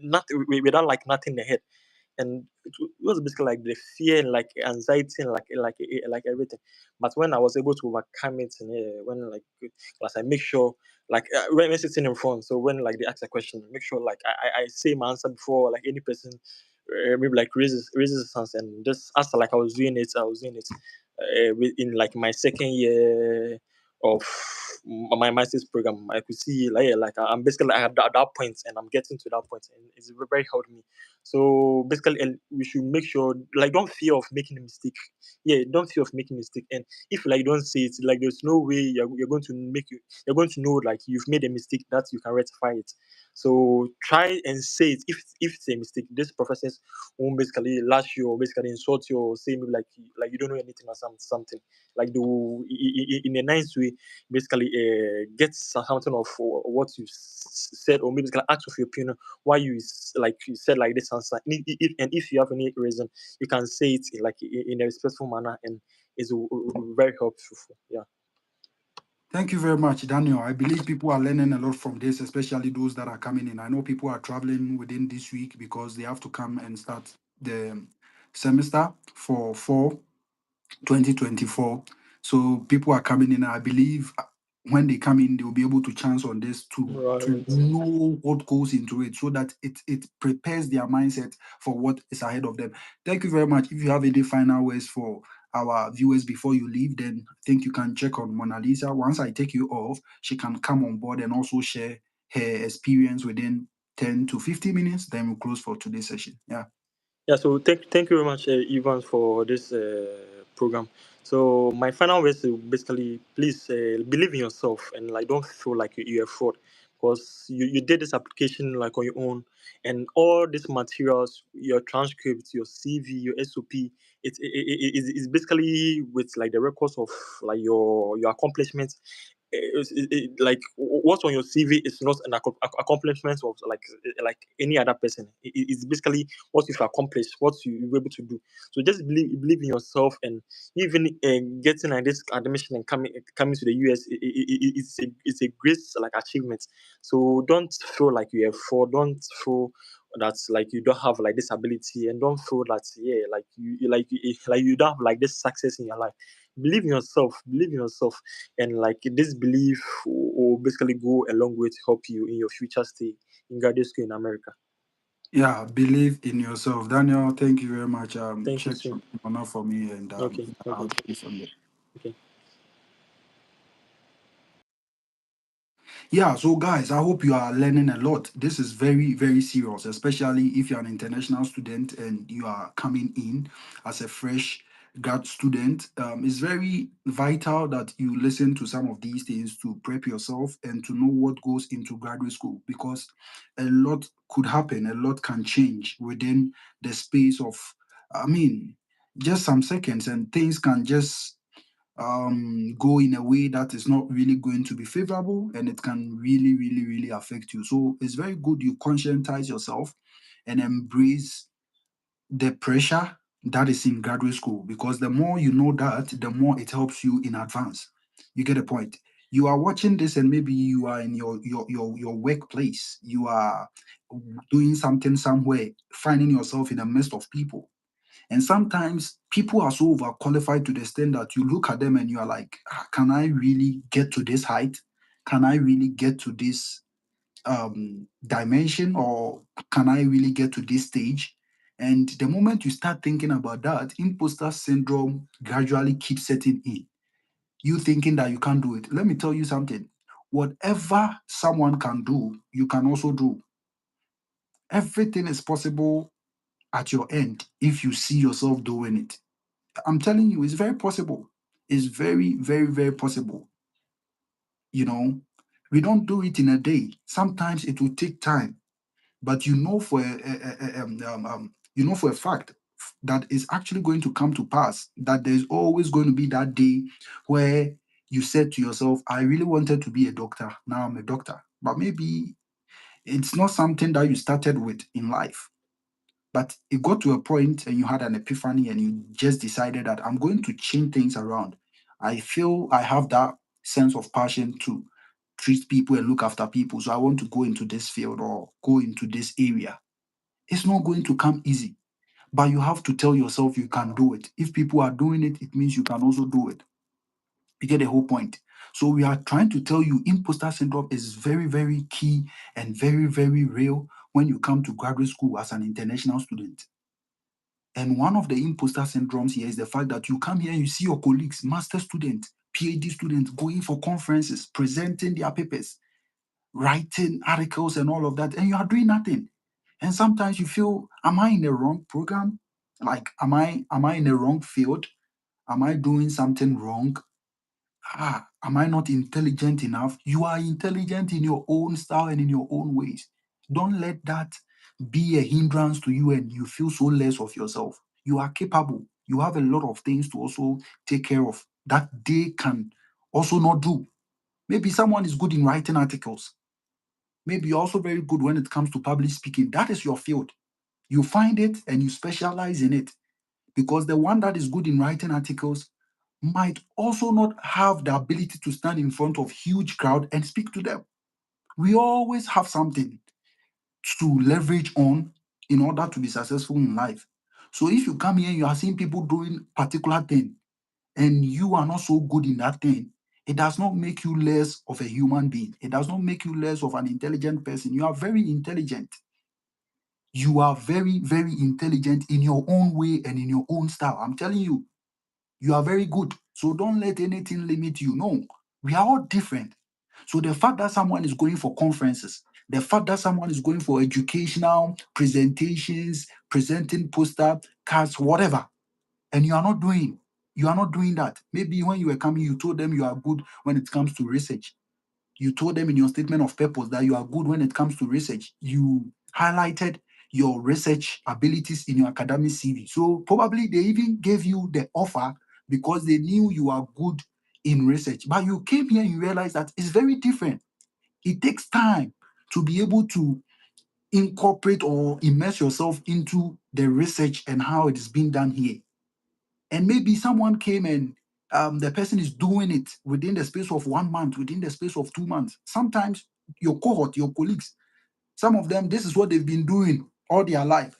Not without like nothing in the head, and it was basically like the fear and like anxiety and like everything. But when I was able to overcome it, and when like class, I make sure like when sitting in front. So when like they ask a question, make sure like I say my answer before like any person maybe like raises his hands, and just as like I was doing it in like my second year of my master's program. I could see like yeah, like I'm basically at that point, and I'm getting to that point, and it's very helped me. So basically, and we should make sure like don't fear of making a mistake. Yeah, don't fear of making a mistake. And if like you don't say it, like there's no way you're going to you're going to know like you've made a mistake that you can rectify it. So try and say it if it's a mistake. These professors won't basically lash you or basically insult you or say maybe like you don't know anything or something. Like they will in a nice way basically get something of what you said, or maybe it's gonna ask of your opinion why like you said like this answer. And if you have any reason, you can say it in a respectful manner, and it's very helpful. Yeah. Thank you very much, Daniel. I believe people are learning a lot from this, especially those that are coming in. I know people are traveling within this week because they have to come and start the semester for fall 2024. So people are coming in. I believe when they come in, they will be able to chance on this to Right. know what goes into it so that it prepares their mindset for what is ahead of them. Thank you very much. If you have any final words for our viewers before you leave, then I think you can check on Mona Lisa. Once I take you off, she can come on board and also share her experience within 10 to 50 minutes. Then we'll close for today's session. Yeah. Yeah, so thank you very much, Ivan, for this program. So my final words is basically, please believe in yourself and like don't feel like you're a fraud, because you did this application like on your own, and all these materials, your transcript, your CV, your SOP, it's basically with like the records of like your accomplishments. Like what's on your CV is not an accomplishment of like any other person. It's basically what you've accomplished, what you were able to do. So just believe in yourself, and even getting like this admission and coming to the US, it's a great like achievement. So don't feel like you have fraud. Don't feel that like you don't have like this ability, and don't feel that like like you don't have like this success in your life. Believe in yourself, and like this belief will basically go a long way to help you in your future stay in graduate school in America. Yeah, believe in yourself. Daniel, thank you very much. Thank you, Check sir. honor for me, and Okay, I'll okay, take this from there. okay. Yeah, so guys, I hope you are learning a lot. This is very, very serious, especially if you're an international student and you are coming in as a fresh grad student. It's very vital that you listen to some of these things to prep yourself and to know what goes into graduate school, because a lot could happen, a lot can change within the space of, I mean, just some seconds, and things can just go in a way that is not really going to be favorable, and it can really, really, really affect you. So it's very good you conscientize yourself and embrace the pressure that is in graduate school, because the more you know that, the more it helps you in advance. You get a point. You are watching this, and maybe you are in your workplace, you are doing something somewhere, finding yourself in the midst of people, and sometimes people are so overqualified to the extent that you look at them and you are like, "Ah, can I really get to this height? Can I really get to this dimension? Or can I really get to this stage?" And the moment you start thinking about that, imposter syndrome gradually keeps setting in. You thinking that you can't do it. Let me tell you something. Whatever someone can do, you can also do. Everything is possible at your end if you see yourself doing it. I'm telling you, it's very possible. It's very, very, very possible. You know, we don't do it in a day. Sometimes it will take time, but you know for a fact that it's actually going to come to pass. That there's always going to be that day where you said to yourself, "I really wanted to be a doctor. Now I'm a doctor." But maybe it's not something that you started with in life. But it got to a point and you had an epiphany and you just decided that I'm going to change things around. I feel I have that sense of passion to treat people and look after people. So I want to go into this field or go into this area. It's not going to come easy, but you have to tell yourself you can do it. If people are doing it, it means you can also do it. You get the whole point. So we are trying to tell you imposter syndrome is very, very key and very, very real when you come to graduate school as an international student. And one of the imposter syndromes here is the fact that you come here and you see your colleagues, master students, PhD students going for conferences, presenting their papers, writing articles and all of that, and you are doing nothing. And sometimes you feel, am I in the wrong program? Like, am I in the wrong field? Am I doing something wrong? Am I not intelligent enough? You are intelligent in your own style and in your own ways. Don't let that be a hindrance to you and you feel so less of yourself. You are capable. You have a lot of things to also take care of that they can also not do. Maybe someone is good in writing articles. Maybe you're also very good when it comes to public speaking. That is your field. You find it and you specialize in it, because the one that is good in writing articles might also not have the ability to stand in front of huge crowd and speak to them. We always have something to leverage on in order to be successful in life. So if you come here and you are seeing people doing particular thing and you are not so good in that thing, it does not make you less of a human being. It does not make you less of an intelligent person. You are very intelligent. You are very, very intelligent in your own way and in your own style. I'm telling you. You are very good. So don't let anything limit you. No, we are all different. So the fact that someone is going for conferences, the fact that someone is going for educational presentations, presenting poster cards, whatever, and you are not doing that. Maybe when you were coming, you told them you are good when it comes to research. You told them in your statement of purpose that you are good when it comes to research. You highlighted your research abilities in your academic CV. So probably they even gave you the offer because they knew you are good in research. But you came here and you realized that it's very different. It takes time to be able to incorporate or immerse yourself into the research and how it is being done here. And maybe someone came and the person is doing it within the space of 1 month, within the space of 2 months. Sometimes your cohort, your colleagues, some of them, this is what they've been doing all their life.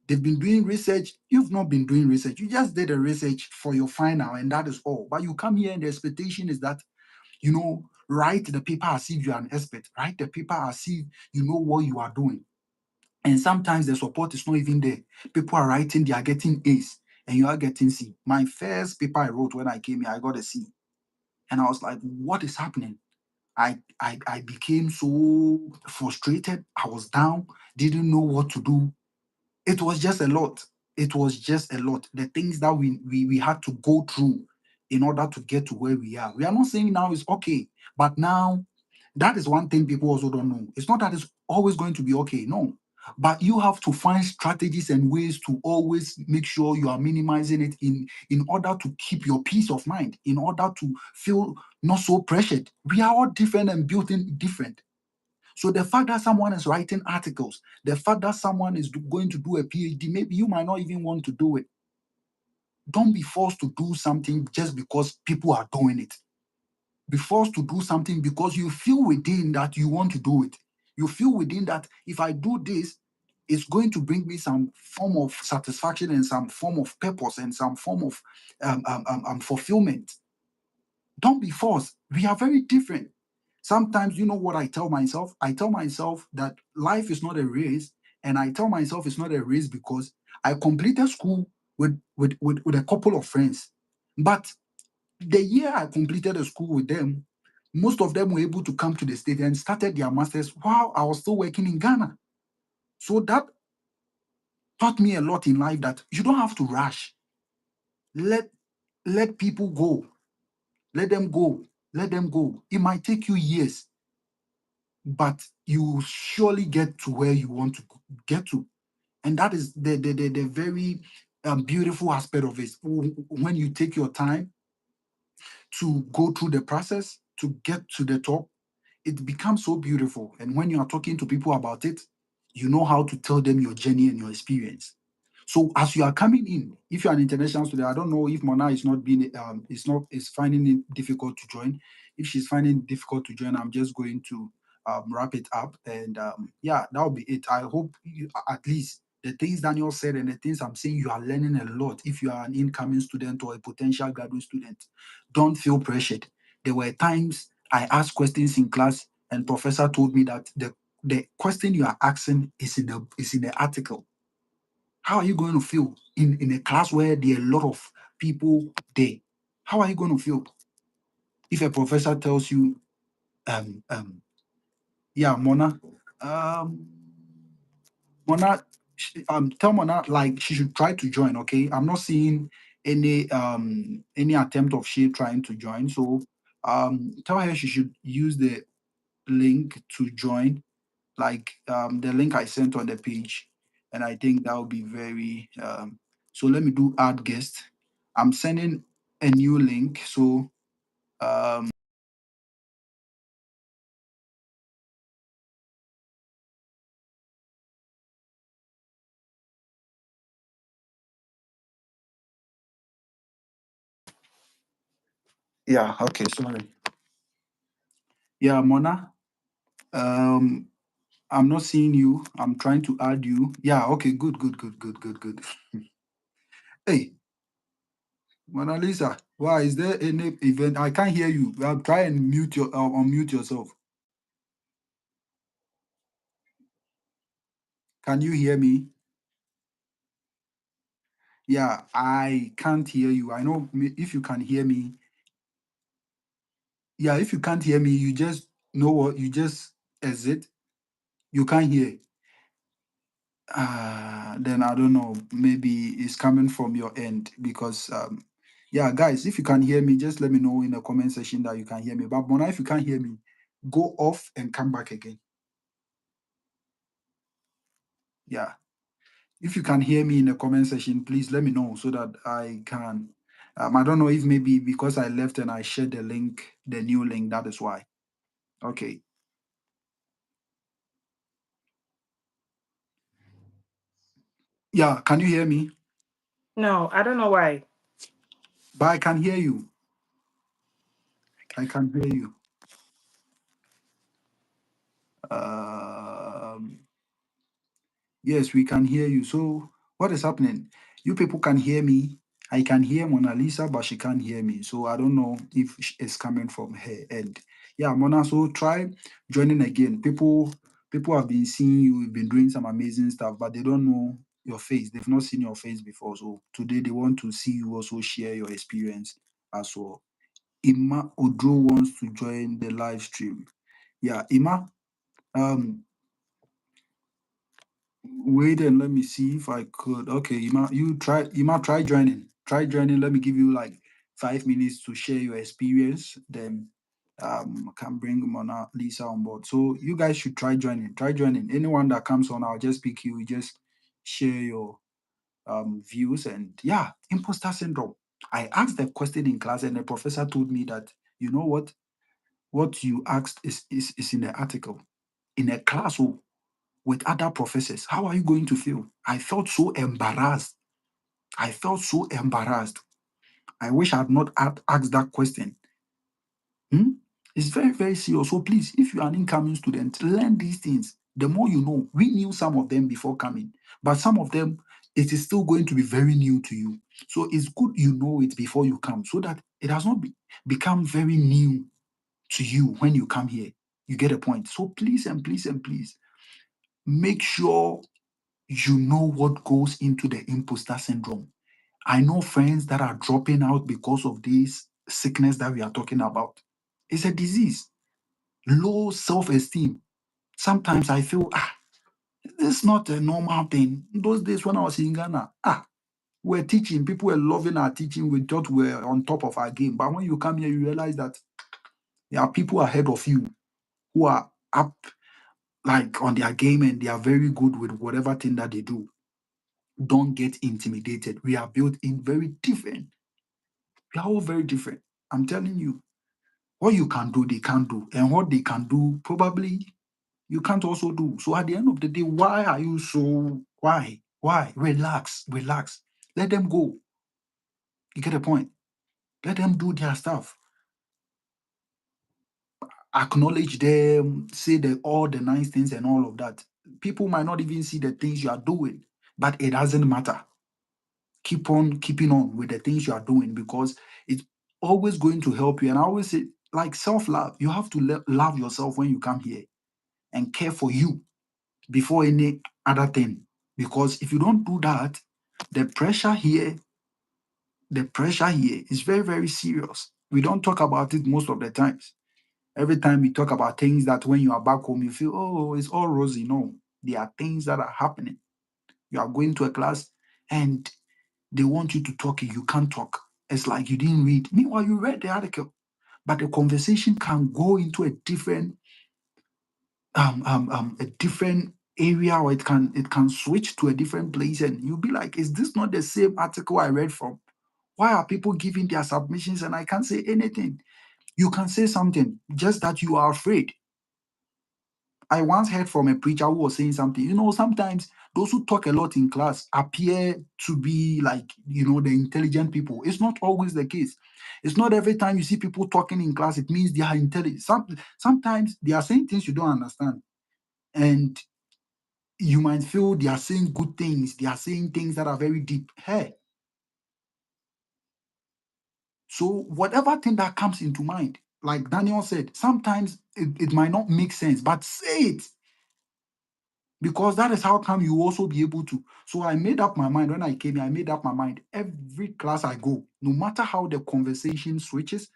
They've been doing research. You've not been doing research. You just did a research for your final, and that is all. But you come here, and the expectation is that, write the paper as if you are an expert, write the paper as if you know what you are doing. And sometimes the support is not even there. People are writing, they are getting A's, and you are getting C. My first paper I wrote when I came here, I got a C. And I was like, what is happening? I became so frustrated. I was down, didn't know what to do. It was just a lot. It was just a lot. The things that we had to go through in order to get to where we are. We are not saying now it's okay, but now that is one thing people also don't know. It's not that it's always going to be okay. No. But you have to find strategies and ways to always make sure you are minimizing it in order to keep your peace of mind, in order to feel not so pressured. We are all different and built in different. So the fact that someone is writing articles, the fact that someone is going to do a PhD, maybe you might not even want to do it. Don't be forced to do something just because people are doing it. Be forced to do something because you feel within that you want to do it. You feel within that if I do this, it's going to bring me some form of satisfaction and some form of purpose and some form of fulfillment. Don't be forced. We are very different. Sometimes, you know what I tell myself? I tell myself that life is not a race. And I tell myself it's not a race because I completed school with a couple of friends. But the year I completed the school with them, most of them were able to come to the state and started their masters while I was still working in Ghana. So that taught me a lot in life that you don't have to rush. Let let people go. Let them go. Let them go. It might take you years, but you will surely get to where you want to get to. And that is the very beautiful aspect of it. When you take your time to go through the process to get to the top, it becomes so beautiful. And when you are talking to people about it, you know how to tell them your journey and your experience. So as you are coming in, if you're an international student, I don't know if Mona is not being is finding it difficult to join. If she's finding it difficult to join, I'm just going to wrap it up. And yeah, that'll be it. I hope you, at least the things Daniel said and the things I'm saying, you are learning a lot. If you are an incoming student or a potential graduate student, don't feel pressured. There were times I asked questions in class, and professor told me that the question you are asking is in the article. How are you going to feel in a class where there are a lot of people there? How are you going to feel if a professor tells you, um, um, yeah, Mona, um, Mona, tell Mona like she should try to join. Okay, I'm not seeing any attempt of she trying to join. So tell her she should use the link to join, like the link I sent on the page, and I think that would be very. So let me do add guest. I'm sending a new link. So um, yeah, okay, sorry. Yeah, Mona. Um, I'm not seeing you. I'm trying to add you. Yeah, okay, good, good, good, good, good, good. Hey, Mona Lisa, why is there any event? I can't hear you. Try and mute your unmute yourself. Can you hear me? Yeah, I can't hear you. I know if you can hear me. Yeah, if you can't hear me, you just know what, you just exit. You can't hear. Then I don't know. Maybe it's coming from your end because yeah, guys, if you can hear me, just let me know in the comment section that you can hear me. But Mona, if you can't hear me, go off and come back again. Yeah. If you can hear me in the comment section, please let me know so that I can. I don't know if maybe because I left and I shared the link, the new link, that is why. Okay. Yeah, can you hear me? No, I don't know why. But I can hear you. I can hear you. Um, yes, we can hear you. So what is happening? You people can hear me. I can hear Mona Lisa, but she can't hear me. So I don't know if it's coming from her end. Yeah, Mona. So try joining again. People have been seeing you. You've been doing some amazing stuff, but they don't know your face. They've not seen your face before. So today they want to see you also share your experience as well. Ima Odro wants to join the live stream. Yeah, Ima. Um, Wait and let me see if I could. Okay, you might try joining. Try joining. Let me give you like 5 minutes to share your experience. Then I can bring Mona Lisa on board. So you guys should try joining. Try joining. Anyone that comes on, I'll just pick you. Just share your views and yeah, imposter syndrome. I asked the question in class and the professor told me that you know what you asked is in the article. In a class, oh, with other professors. How are you going to feel? I felt so embarrassed. I felt so embarrassed. I wish I had not asked that question. Hmm? It's very, very serious. So please, if you are an incoming student, learn these things. The more you know, we knew some of them before coming, but some of them, it is still going to be very new to you. So it's good you know it before you come so that it has not become very new to you when you come here. You get a point. So please and please and please make sure you know what goes into the imposter syndrome. I know friends that are dropping out because of this sickness that we are talking about. It's a disease, low self esteem. Sometimes I feel, this is not a normal thing. Those days when I was in Ghana, we're teaching, people were loving our teaching, we thought we were on top of our game. But when you come here, you realize that there are people ahead of you who are up like on their game and they are very good with whatever thing that they do. Don't get intimidated. We are built in very different. We are all very different. I'm telling you, what you can do, they can't do. And what they can do, probably you can't also do. So at the end of the day, why are you so why? Why? Relax, relax. Let them go. You get the point. Let them do their stuff. Acknowledge them, say all the nice things and all of that. People might not even see the things you are doing, but it doesn't matter. Keep on keeping on with the things you are doing because it's always going to help you. And I always say, like self love, you have to love yourself when you come here and care for you before any other thing. Because if you don't do that, the pressure here, the pressure here is very, very serious. We don't talk about it most of the times. Every time we talk about things that when you are back home, you feel, oh, it's all rosy. No, there are things that are happening. You are going to a class and they want you to talk and you can't talk. It's like you didn't read. Meanwhile, you read the article, but the conversation can go into a different area, or it can switch to a different place, and you'll be like, is this not the same article I read from? Why are people giving their submissions and I can't say anything? You can say something, just that you are afraid. I once heard from a preacher who was saying something. Sometimes those who talk a lot in class appear to be like, the intelligent people. It's not always the case. It's not every time you see people talking in class, it means they are intelligent. Sometimes they are saying things you don't understand. And you might feel they are saying good things. They are saying things that are very deep. Hey, so whatever thing that comes into mind, like Daniel said, sometimes it might not make sense, but say it. because that is how come you also be able to. So I made up my mind when I came here. I made up my mind. Every class I go, no matter how the conversation switches,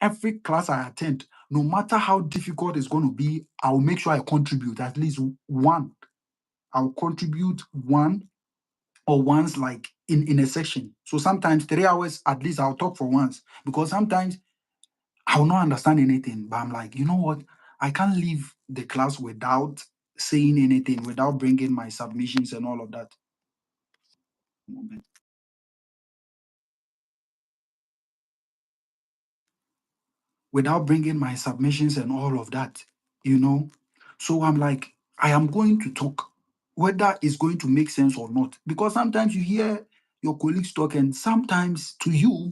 every class I attend, no matter how difficult it's going to be, I'll make sure I contribute at least one. I'll contribute one or once, like in a section. So sometimes 3 hours at least I'll talk for once, because sometimes I will not understand anything, but I'm like, you know what? I can't leave the class without saying anything, without bringing my submissions and all of that. Without bringing my submissions and all of that, you know? So I'm like, I am going to talk, whether it's going to make sense or not. Because sometimes you hear your colleagues talk, and sometimes to you,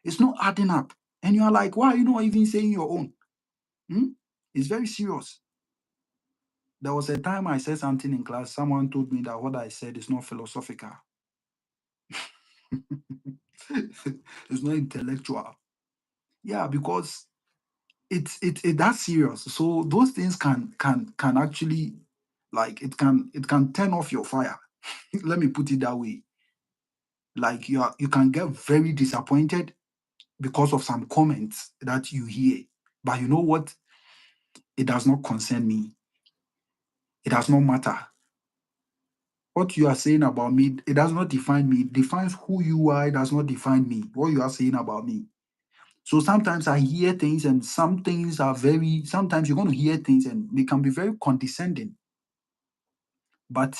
it's not adding up. And you're like, why are you not even saying your own? Hmm? It's very serious. There was a time I said something in class, someone told me that what I said is not philosophical. It's not intellectual. Yeah, because it that's serious. So those things can actually, like, it can turn off your fire. Let me put it that way. Like you can get very disappointed because of some comments that you hear. But you know what? It does not concern me. It does not matter. What you are saying about me, it does not define me. It defines who you are. It does not define me. What you are saying about me. So sometimes I hear things, and some things are very, sometimes you're going to hear things and they can be very condescending. But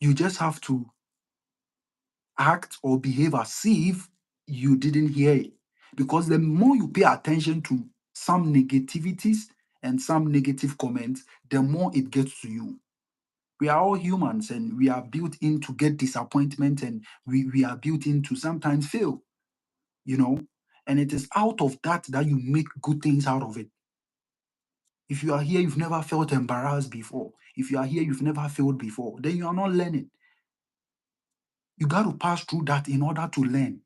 you just have to act or behave as if you didn't hear it. Because the more you pay attention to some negativities and some negative comments, the more it gets to you. We are all humans, and we are built in to get disappointment, and we are built in to sometimes fail, you know. And it is out of that that you make good things out of it. If you are here, you've never felt embarrassed before. If you are here, you've never failed before, then you are not learning. You got to pass through that in order to learn.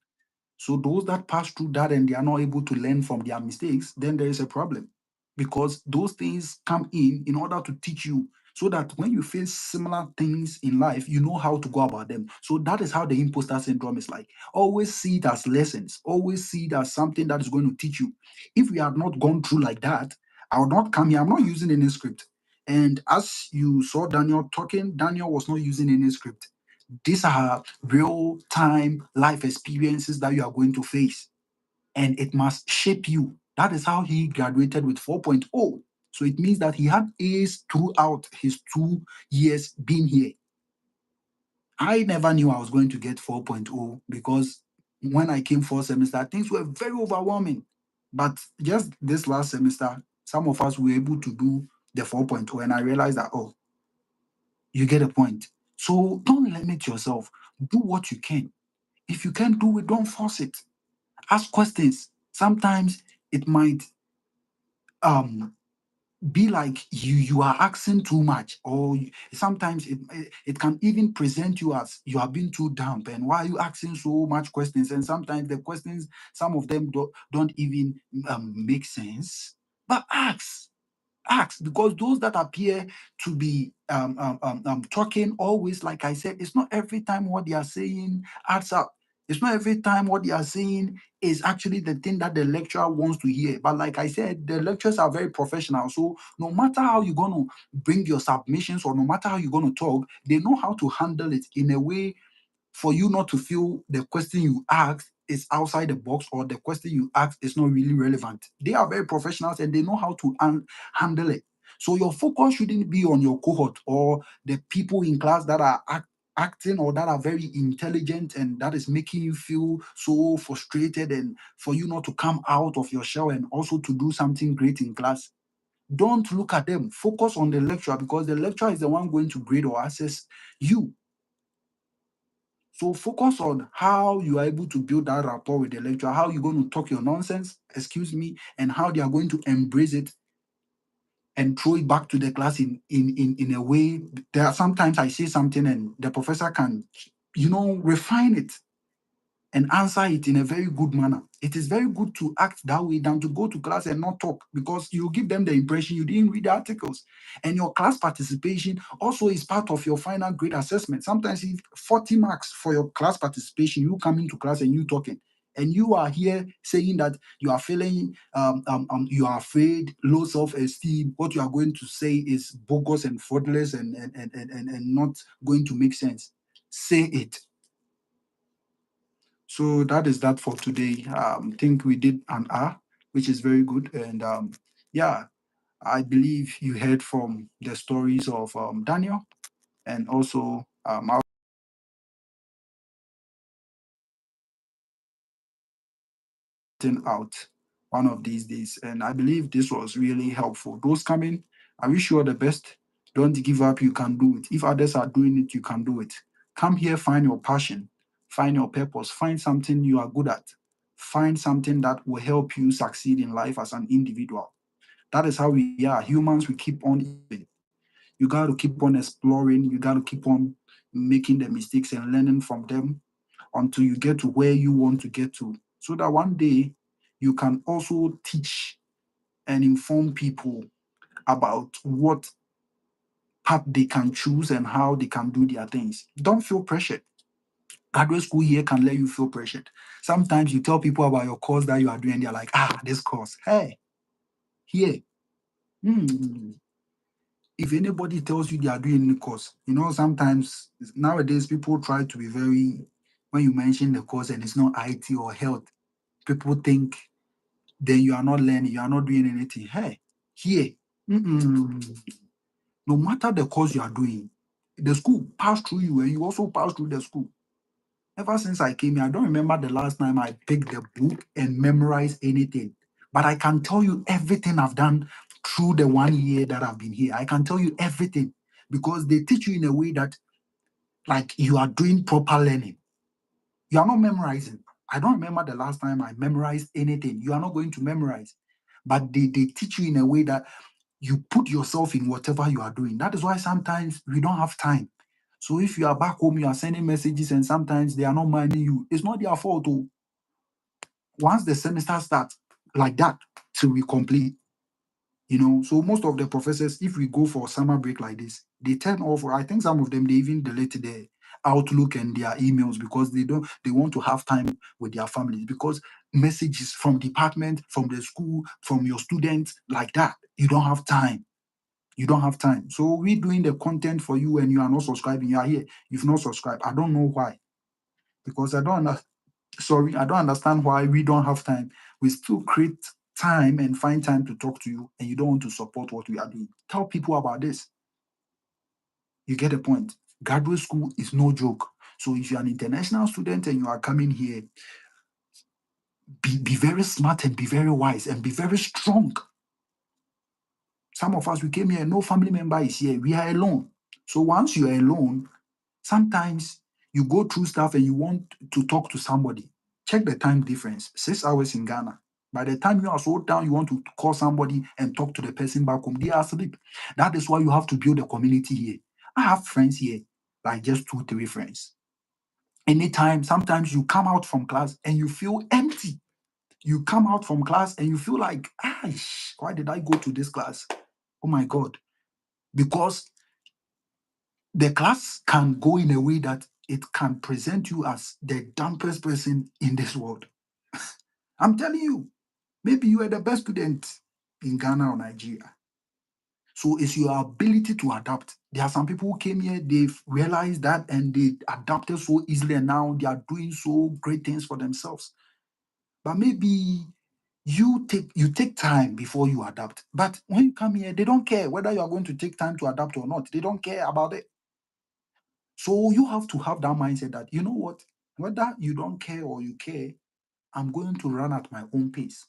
So those that pass through that and they are not able to learn from their mistakes, then there is a problem. Because those things come in order to teach you, so that when you face similar things in life, you know how to go about them. So that is how the imposter syndrome is like. Always see it as lessons. Always see it as something that is going to teach you. If we had not gone through like that, I would not come here. I'm not using any script. And as you saw Daniel talking, Daniel was not using any script. These are real time life experiences that you are going to face, and it must shape you. That is how he graduated with 4.0. So it means that he had A's throughout his 2 years being here. I never knew I was going to get 4.0, because when I came first semester, things were very overwhelming. But just this last semester, some of us were able to do the 4.0, and I realized that, oh, you get a point. So don't limit yourself. Do what you can. If you can't do it, don't force it. Ask questions. Sometimes it might um be like you are asking too much, or sometimes it can even present you as you are being too dumb, and why are you asking so much questions? And sometimes the questions, some of them don't even make sense. But ask, because those that appear to be talking always, like I said, it's not every time what they are saying adds up. It's not every time what they are saying is actually the thing that the lecturer wants to hear. But like I said, the lecturers are very professional. So no matter how you're going to bring your submissions, or no matter how you're going to talk, they know how to handle it in a way for you not to feel the question you ask is outside the box, or the question you ask is not really relevant. They are very professionals, and they know how to handle it. So your focus shouldn't be on your cohort or the people in class that are acting, or that are very intelligent, and that is making you feel so frustrated, and for you not to come out of your shell and also to do something great in class. Don't look at them. Focus on the lecturer, because the lecturer is the one going to grade or assess you. So focus on how you are able to build that rapport with the lecturer, how you're going to talk your nonsense, excuse me, and how they are going to embrace it and throw it back to the class in a way. There are sometimes I say something and the professor can, refine it and answer it in a very good manner. It is very good to act that way than to go to class and not talk, because you give them the impression you didn't read the articles. And your class participation also is part of your final grade assessment. Sometimes if 40 marks for your class participation, you come into class and you talking, and you are here saying that you are feeling, you are afraid, low self-esteem, what you are going to say is bogus and fraudulent and not going to make sense. Say it. So that is that for today. Think we did an hour, which is very good. And yeah, I believe you heard from the stories of Daniel, and also I'll out one of these days. And I believe this was really helpful. Those coming, I wish you all the best. Don't give up. You can do it. If others are doing it, you can do it. Come here, find your passion, find your purpose, find something you are good at, find something that will help you succeed in life as an individual. That is how we are. Humans, we keep on evolving. You got to keep on exploring. You got to keep on making the mistakes and learning from them until you get to where you want to get to, so that one day you can also teach and inform people about what path they can choose and how they can do their things. Don't feel pressured. Graduate school here can let you feel pressured. Sometimes you tell people about your course that you are doing, they're like, this course. Hey, here. Hmm. If anybody tells you they are doing any course, sometimes nowadays people try to be very, when you mention the course and it's not IT or health, people think then you are not learning, you are not doing anything. Hey, here, mm-mm. No matter the course you are doing, the school passed through you and you also passed through the school. Ever since I came here, I don't remember the last time I picked the book and memorized anything. But I can tell you everything I've done through the 1 year that I've been here. I can tell you everything because they teach you in a way that, like, you are doing proper learning. You are not memorizing. I don't remember the last time I memorized anything. You are not going to memorize. But they teach you in a way that you put yourself in whatever you are doing. That is why sometimes we don't have time. So if you are back home, you are sending messages and sometimes they are not minding you. It's not their fault. Oh. Once the semester starts like that till we complete, so most of the professors, if we go for summer break like this, they turn off. I think some of them, they even delete their Outlook and their emails because they want to have time with their families, because messages from department, from the school, from your students, like that, you don't have time. You don't have time. So we doing the content for you and you are not subscribing. You are here. You've not subscribed. I don't know why. Because I don't understand why we don't have time. We still create time and find time to talk to you, and you don't want to support what we are doing. Tell people about this. You get the point. Graduate school is no joke. So if you're an international student and you are coming here, be very smart and be very wise and be very strong. Some of us, we came here, no family member is here. We are alone. So once you are alone, sometimes you go through stuff and you want to talk to somebody. Check the time difference. 6 hours in Ghana. By the time you are so down, you want to call somebody and talk to the person back home, they are asleep. That is why you have to build a community here. I have friends here, like just 2, 3 friends. Anytime, sometimes you come out from class and you feel empty. You come out from class and you feel like, why did I go to this class? Oh my God. Because the class can go in a way that it can present you as the dumbest person in this world. I'm telling you, maybe you are the best student in Ghana or Nigeria. So it's your ability to adapt. There are some people who came here, they've realized that and they adapted so easily, and now they are doing so great things for themselves. But maybe you take time before you adapt. But when you come here, they don't care whether you are going to take time to adapt or not. They don't care about it. So you have to have that mindset that, you know what, whether you don't care or you care, I'm going to run at my own pace.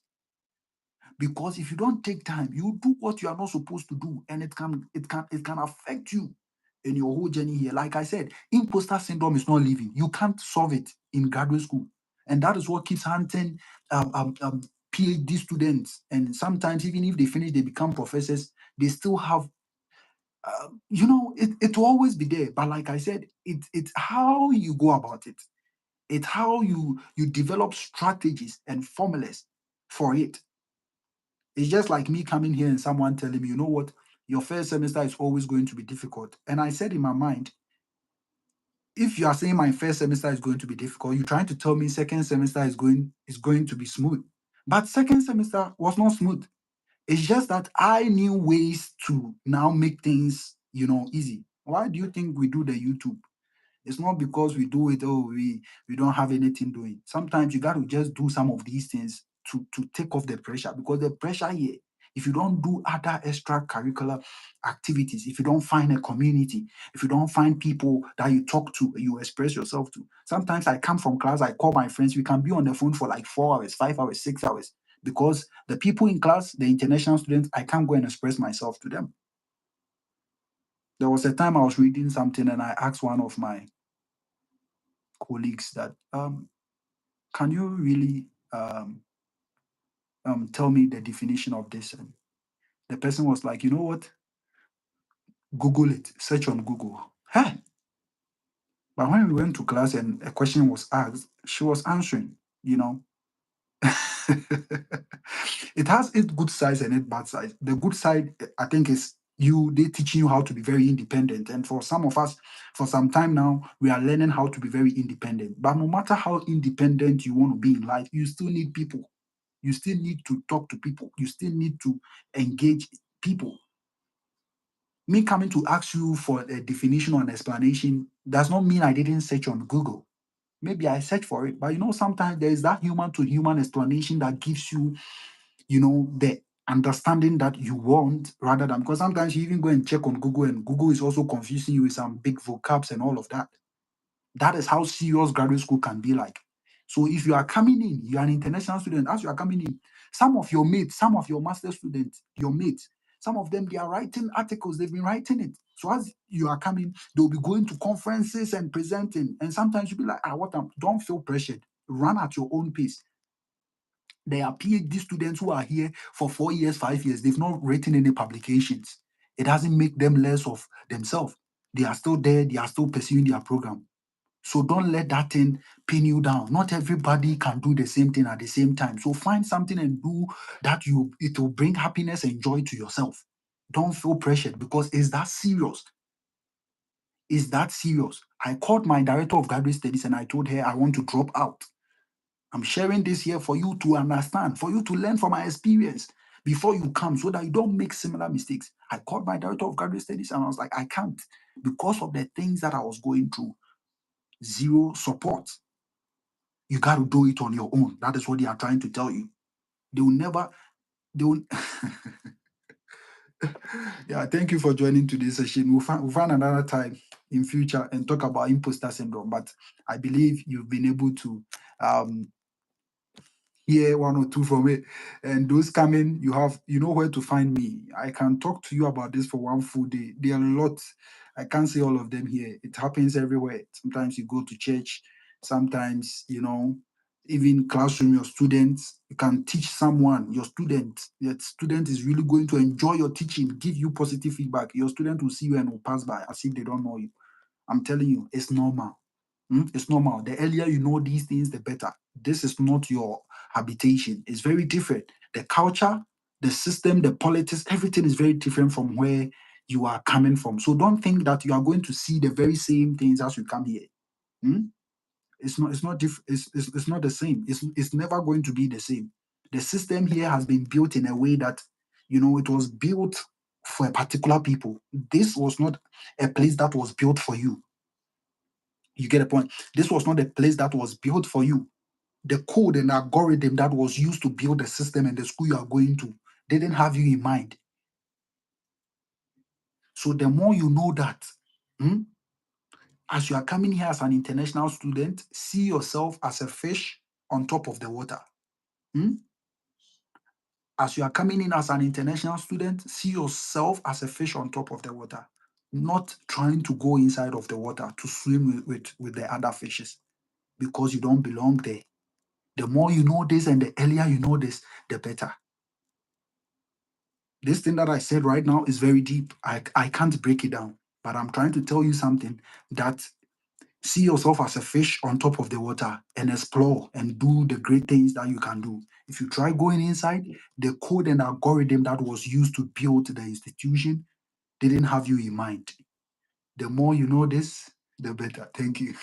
Because if you don't take time, you do what you are not supposed to do, and it can affect you in your whole journey here. Like I said, imposter syndrome is not living. You can't solve it in graduate school. And that is what keeps hunting PhD students. And sometimes even if they finish, they become professors, they still have it will always be there. But like I said, it's how you go about it. It's how you develop strategies and formulas for it. It's just like me coming here and someone telling me, you know what, your first semester is always going to be difficult. And I said in my mind, if you are saying my first semester is going to be difficult, you're trying to tell me second semester is going to be smooth. But second semester was not smooth. It's just that I knew ways to now make things, easy. Why do you think we do the YouTube? It's not because we do it, oh, we don't have anything doing. Sometimes you got to just do some of these things to take off the pressure, because the pressure here, if you don't do other extracurricular activities, if you don't find a community, if you don't find people that you talk to, you express yourself to. Sometimes I come from class, I call my friends, we can be on the phone for like 4 hours, 5 hours, 6 hours, because the people in class, the international students, I can't go and express myself to them. There was a time I was reading something and I asked one of my colleagues that can you really tell me the definition of this? And the person was like, you know what, Google it, search on Google. Huh? But when we went to class and a question was asked, she was answering, it has its good sides and its bad sides. The good side, I think, is they teaching you how to be very independent. And for some of us, for some time now, we are learning how to be very independent. But no matter how independent you want to be in life, you still need people. You still need to talk to people. You still need to engage people. Me coming to ask you for a definition or an explanation does not mean I didn't search on Google. Maybe I search for it, but sometimes there is that human to human explanation that gives you, the understanding that you want, rather than, because sometimes you even go and check on Google and Google is also confusing you with some big vocabs and all of that. That is how serious graduate school can be like. So if you are coming in, you are an international student, as you are coming in, some of your mates, some of your master students, your mates, some of them, they are writing articles, they've been writing it. So as you are coming, they'll be going to conferences and presenting. And sometimes you'll be like, don't feel pressured. Run at your own pace. There are PhD students who are here for 4 years, 5 years. They've not written any publications. It doesn't make them less of themselves. They are still there. They are still pursuing their program. So don't let that thing pin you down. Not everybody can do the same thing at the same time. So find something and do that it will bring happiness and joy to yourself. Don't feel pressured, because it's that serious. It's that serious. I called my director of graduate studies and I told her I want to drop out. I'm sharing this here for you to understand, for you to learn from my experience before you come, so that you don't make similar mistakes. I called my director of graduate studies and I was like, I can't, because of the things that I was going through. Zero support. You got to do it on your own. That is what they are trying to tell you. They will. Yeah, thank you for joining today's session. We'll find another time in future and talk about imposter syndrome. But I believe you've been able to hear one or two from it. And those coming, you know where to find me. I can talk to you about this for one full day. There are a lot. I can't say all of them here. It happens everywhere. Sometimes you go to church, sometimes, even classroom, your students, you can teach someone, your student. That student is really going to enjoy your teaching, give you positive feedback. Your student will see you and will pass by as if they don't know you. I'm telling you, it's normal. It's normal. The earlier you know these things, the better. This is not your habitation. It's very different. The culture, the system, the politics, everything is very different from where you are coming from. So don't think that you are going to see the very same things as you come here. Hmm? It's not the same. It's never going to be the same. The system here has been built in a way that, it was built for a particular people. This was not a place that was built for you. You get a point? This was not a place that was built for you. The code and algorithm that was used to build the system and the school you are going to didn't have you in mind. So the more you know that, as you are coming here as an international student, see yourself as a fish on top of the water. As you are coming in as an international student, see yourself as a fish on top of the water, not trying to go inside of the water to swim with the other fishes, because you don't belong there. The more you know this and the earlier you know this, the better. This thing that I said right now is very deep. I can't break it down, but I'm trying to tell you something that See yourself as a fish on top of the water and explore and do the great things that you can do. If you try going inside, the code and algorithm that was used to build the institution didn't have you in mind. The more you know this, the better. Thank you.